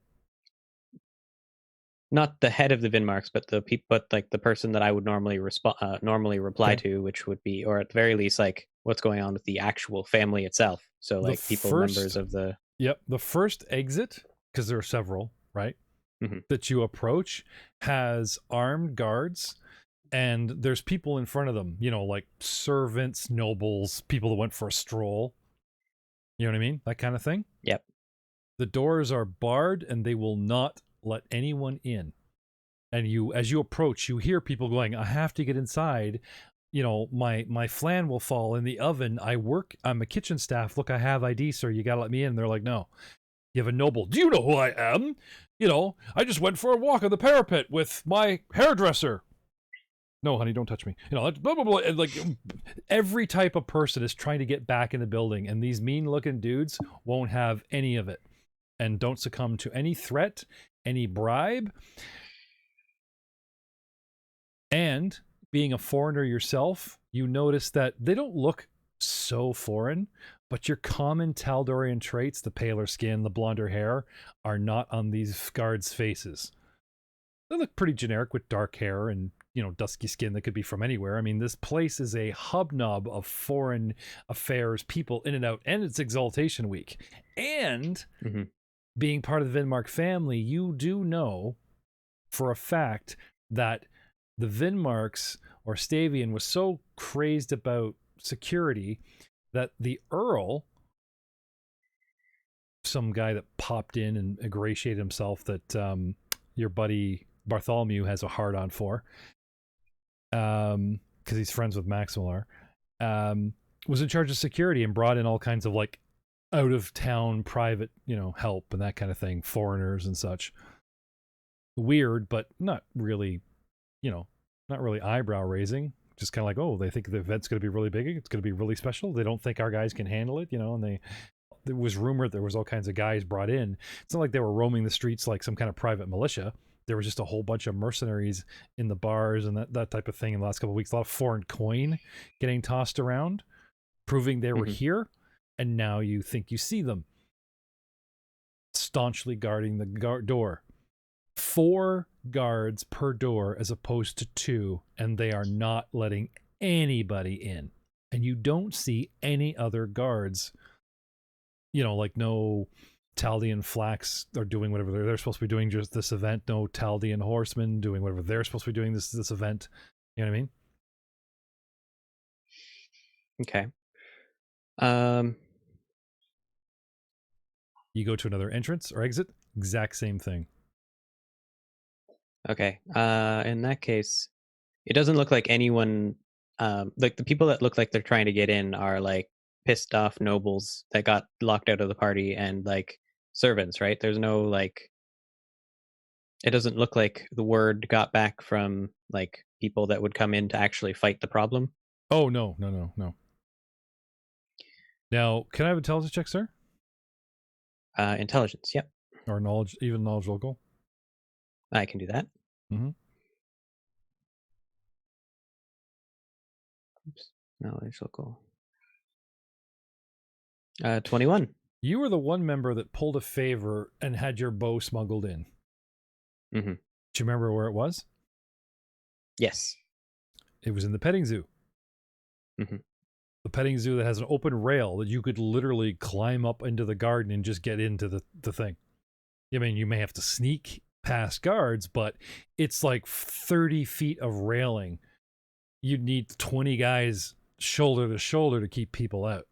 Not the head of the Vinmarks, but the person that I would normally reply to, which would be, or at the very least, like what's going on with the actual family itself. So like members of the. Yep, the first exit, because there are several, right? Mm-hmm. That you approach has armed guards, and there's people in front of them, like servants, nobles, people that went for a stroll. You know what I mean? That kind of thing. Yep. The doors are barred, and they will not let anyone in. And as you approach, you hear people going, I have to get inside. My flan will fall in the oven. I'm a kitchen staff. Look, I have ID, sir. You gotta let me in. And they're like, no. You have a noble. Do you know who I am? I just went for a walk on the parapet with my hairdresser. No, honey, don't touch me. Blah, blah, blah. And like every type of person is trying to get back in the building, and these mean-looking dudes won't have any of it, and don't succumb to any threat, any bribe. And being a foreigner yourself, you notice that they don't look so foreign, but your common Taldorian traits, the paler skin, the blonder hair, are not on these guards' faces. They look pretty generic with dark hair and, dusky skin that could be from anywhere. I mean, this place is a hobnob of foreign affairs, people in and out, and it's Exaltation Week. And being part of the Vinmark family, you do know for a fact that the Vinmarks, or Stavian, was so crazed about security that the Earl, some guy that popped in and ingratiated himself that your buddy Bartholomew has a hard-on for, because he's friends with Maximalar, was in charge of security and brought in all kinds of like out of town private, help and that kind of thing, foreigners and such. Weird, but not really, not really eyebrow raising. Just kind of like, oh, they think the event's going to be really big. It's going to be really special. They don't think our guys can handle it, and there was rumored there was all kinds of guys brought in. It's not like they were roaming the streets like some kind of private militia. There was just a whole bunch of mercenaries in the bars and that type of thing in the last couple of weeks. A lot of foreign coin getting tossed around, proving they were here. And now you think you see them staunchly guarding the door. 4 guards per door as opposed to 2, and they are not letting anybody in. And you don't see any other guards, like no Taldian Flax are doing whatever they're supposed to be doing just this event. No Taldian horsemen doing whatever they're supposed to be doing this event. You know what I mean? Okay. You go to another entrance or exit, exact same thing. Okay. In that case, it doesn't look like anyone, like the people that look like they're trying to get in are like pissed off nobles that got locked out of the party and like servants, right? There's no like, it doesn't look like the word got back from like people that would come in to actually fight the problem. Oh, no. Now, can I have a intelligence check, sir? Intelligence, yep. Or knowledge, even knowledge local? I can do that. Mm-hmm. Oops. Knowledge local. 21. You were the one member that pulled a favor and had your bow smuggled in. Mm-hmm. Do you remember where it was? Yes. It was in the petting zoo. Mm-hmm. The petting zoo that has an open rail that you could literally climb up into the garden and just get into the thing. I mean, you may have to sneak past guards, but it's like 30 feet of railing. You'd need 20 guys shoulder to shoulder to keep people out.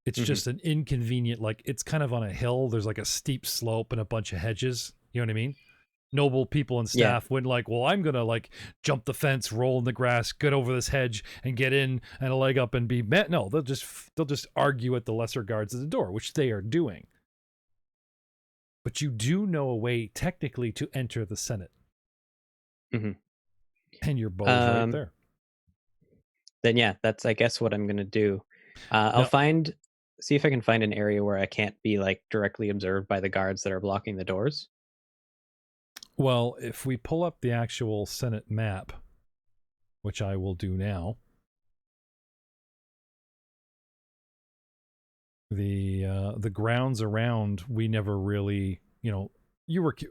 It's just an inconvenient, like it's kind of on a hill. There's like a steep slope and a bunch of hedges. You know what I mean? Noble people and staff wouldn't like, well, I'm going to like jump the fence, roll in the grass, get over this hedge and get in and a leg up and be met. No, they'll just argue at the lesser guards at the door, which they are doing. But you do know a way technically to enter the Senate. Mm-hmm. And your bow's right there. Then yeah, that's I guess what I'm gonna do. I'll see if I can find an area where I can't be like directly observed by the guards that are blocking the doors. Well, if we pull up the actual Senate map, which I will do now, the grounds around, we never really,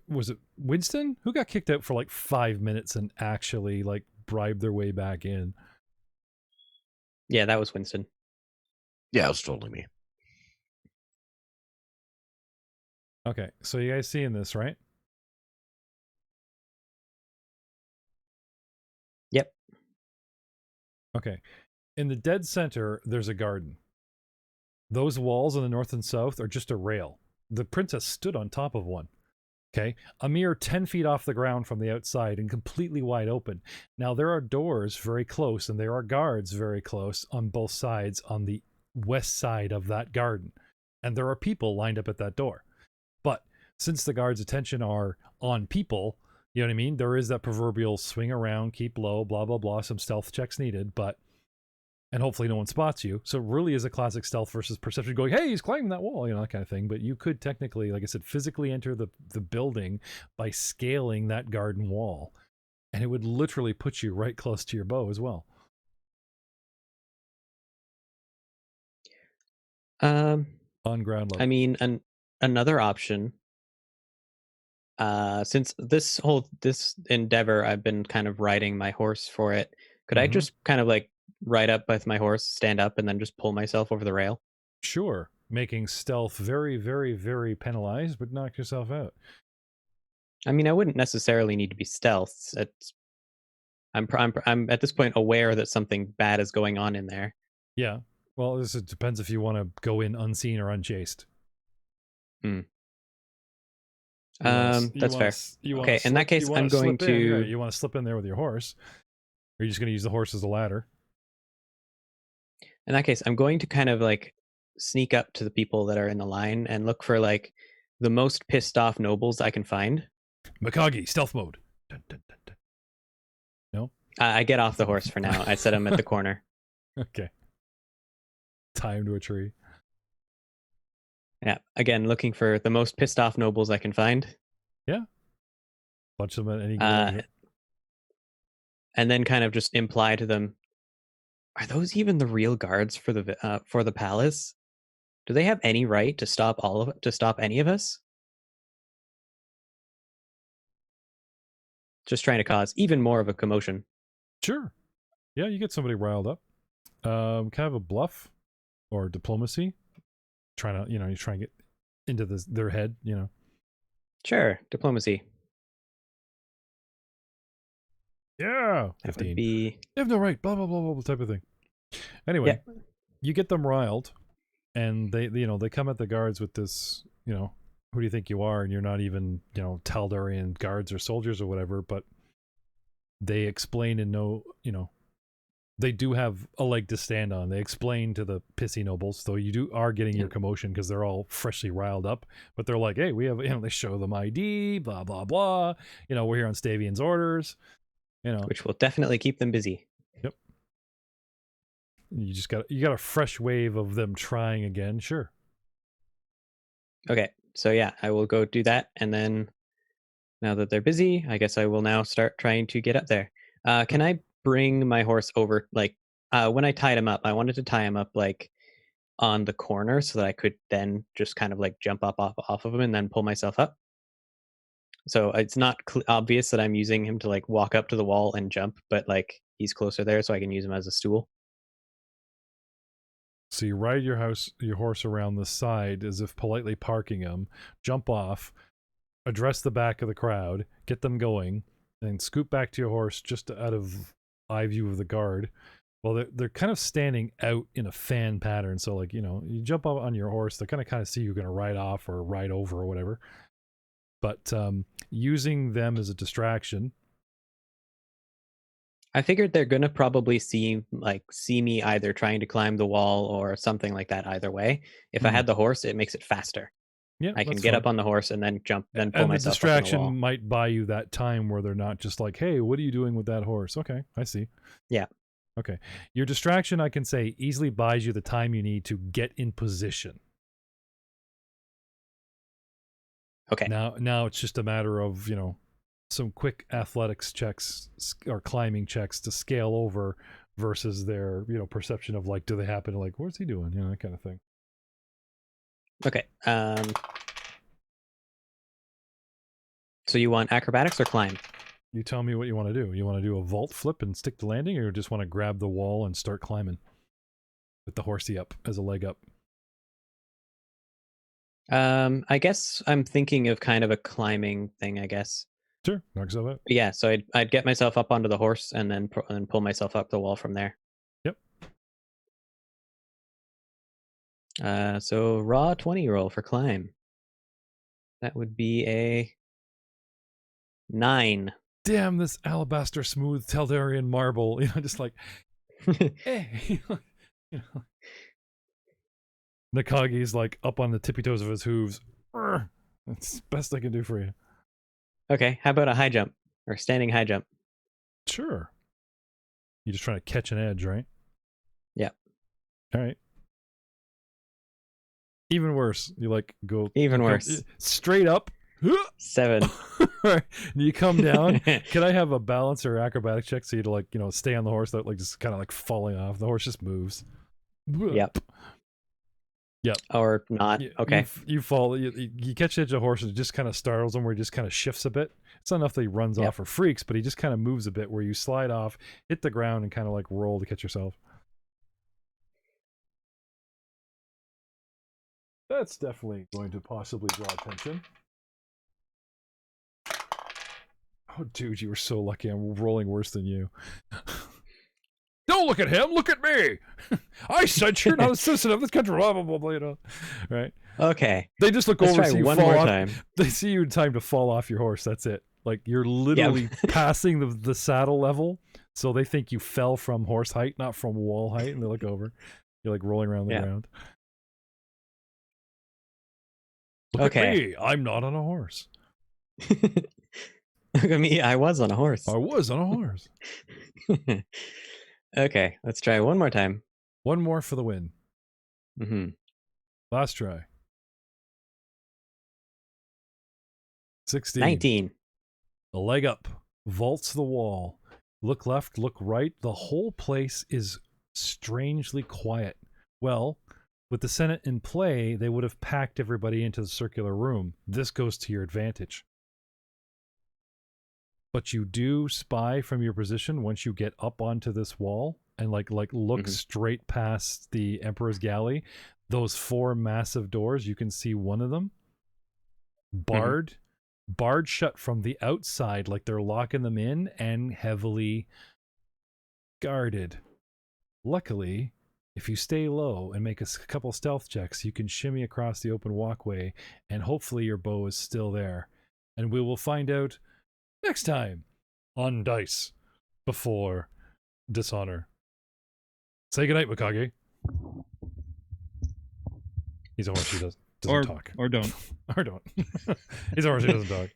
was it Winston who got kicked out for like 5 minutes and actually like bribed their way back in? Yeah, that was Winston. Yeah, it was totally me. Okay, so you guys seeing this, right? Yep. Okay. In the dead center, there's a garden. Those walls on the north and south are just a rail. The princess stood on top of one. Okay. A mere 10 feet off the ground from the outside and completely wide open. Now, there are doors very close and there are guards very close on both sides on the west side of that garden. And there are people lined up at that door. But since the guards' attention are on people, you know what I mean? There is that proverbial swing around, keep low, blah, blah, blah. Some stealth checks needed, and hopefully no one spots you. So it really is a classic stealth versus perception going, hey, he's climbing that wall, that kind of thing. But you could technically, like I said, physically enter the building by scaling that garden wall. And it would literally put you right close to your bow as well. On ground level. I mean, another option, since this endeavor, I've been kind of riding my horse for it. Could I just kind of like ride up with my horse, stand up, and then just pull myself over the rail? Sure. Making stealth very, very, very penalized, but knock yourself out. I mean, I wouldn't necessarily need to be stealth. I'm at this point aware that something bad is going on in there. Yeah. Well, it depends if you want to go in unseen or unchased. That's fair. Okay, in that case, I'm going to... You want to slip in there with your horse? Or are you just going to use the horse as a ladder? In that case, I'm going to kind of like sneak up to the people that are in the line and look for like the most pissed off nobles I can find. Mikagi, stealth mode. Dun, dun, dun, dun. No? I get off the horse for now. I set him at the corner. Okay. Tie him to a tree. Yeah. Again, looking for the most pissed off nobles I can find. Yeah. Bunch of them at any given. And then kind of just imply to them, are those even the real guards for the palace? Do they have any right to stop any of us? Just trying to cause even more of a commotion. Sure. Yeah, you get somebody riled up. Kind of a bluff or diplomacy. Trying to, you try and get into their head, Sure, diplomacy. Yeah, 15. That would be... You have no right, blah, blah, blah, blah, type of thing. Anyway, You get them riled, and they come at the guards with this, who do you think you are? And you're not even, Taldarian guards or soldiers or whatever, but they explain and know, they do have a leg to stand on. They explain to the pissy nobles, though you are getting your commotion because they're all freshly riled up. But they're like, hey, we have, they show them ID, blah, blah, blah. We're here on Stavian's orders. Which will definitely keep them busy. Yep. You got a fresh wave of them trying again. Sure. Okay. So yeah, I will go do that. And then now that they're busy, I guess I will now start trying to get up there. Can I bring my horse over? Like, when I tied him up, I wanted to tie him up like on the corner so that I could then just kind of like jump up off of him and then pull myself up. So it's not obvious that I'm using him to like walk up to the wall and jump, but like he's closer there so I can use him as a stool. So you ride your horse around the side as if politely parking him, jump off, address the back of the crowd, get them going, and scoot back to your horse just out of eye view of the guard. Well, they're kind of standing out in a fan pattern. So like, you jump up on your horse, they're kind of see you're going to ride off or ride over or whatever. But using them as a distraction. I figured they're gonna probably see me either trying to climb the wall or something like that. Either way, if I had the horse, it makes it faster. Yeah, I can get up on the horse and then jump, then pull myself up on the wall. The distraction might buy you that time where they're not just like, "Hey, what are you doing with that horse?" Okay, I see. Yeah. Okay, your distraction, I can say, easily buys you the time you need to get in position. Okay. Now it's just a matter of, some quick athletics checks or climbing checks to scale over versus their, perception of like, do they happen to like, what's he doing? That kind of thing. Okay. So you want acrobatics or climb? You tell me what you want to do. You want to do a vault flip and stick the landing, or you just want to grab the wall and start climbing with the horsey up as a leg up? I guess I'm thinking of kind of a climbing thing, I guess. Sure, knock yourself out. Yeah, so I'd get myself up onto the horse and then pull myself up the wall from there. Yep. So raw 20 roll for climb. That would be a 9. Damn, this alabaster smooth Taldarian marble, just like, hey, Nakagi's like up on the tippy toes of his hooves. That's the best I can do for you. Okay, how about a high jump or standing high jump? Sure. You're just trying to catch an edge, right? Yeah. All right. Even worse. You like go even worse. Straight up. 7. Right. You come down. Can I have a balance or acrobatic check so you to like, stay on the horse without like just kind of like falling off? The horse just moves. Yep. Yep. Or not. Okay. You fall. You catch the edge of the horse and it just kind of startles him where he just kind of shifts a bit. It's not enough that he runs off or freaks, but he just kind of moves a bit where you slide off, hit the ground, and kind of like roll to catch yourself. That's definitely going to possibly draw attention. Oh, dude, you were so lucky. I'm rolling worse than you. Don't look at him. Look at me. I said you're not a citizen of this country. Blah, blah, blah, blah, Right? Okay. They just look over and see you one fall more off. time. They see you in time to fall off your horse. That's it. Like, you're literally passing the saddle level, so they think you fell from horse height, not from wall height, and they look over. You're like rolling around the ground. Look Okay. at me. I'm not on a horse. Look at me. I was on a horse. I was on a horse. Okay, let's try one more time. One more for the win. Mm-hmm. Last try. 16. 19. A leg up. Vaults the wall. Look left, look right. The whole place is strangely quiet. Well, with the Senate in play, they would have packed everybody into the circular room. This goes to your advantage. But you do spy from your position once you get up onto this wall and like look straight past the Emperor's Galley. Those 4 massive doors, you can see one of them barred shut from the outside, like they're locking them in, and heavily guarded. Luckily, if you stay low and make a couple stealth checks, you can shimmy across the open walkway, and hopefully your bow is still there. And we will find out next time on Dice Before Dishonor. Say goodnight, Mikage. He's a horse. He doesn't talk. Or don't. Or don't. He's a horse. He doesn't talk.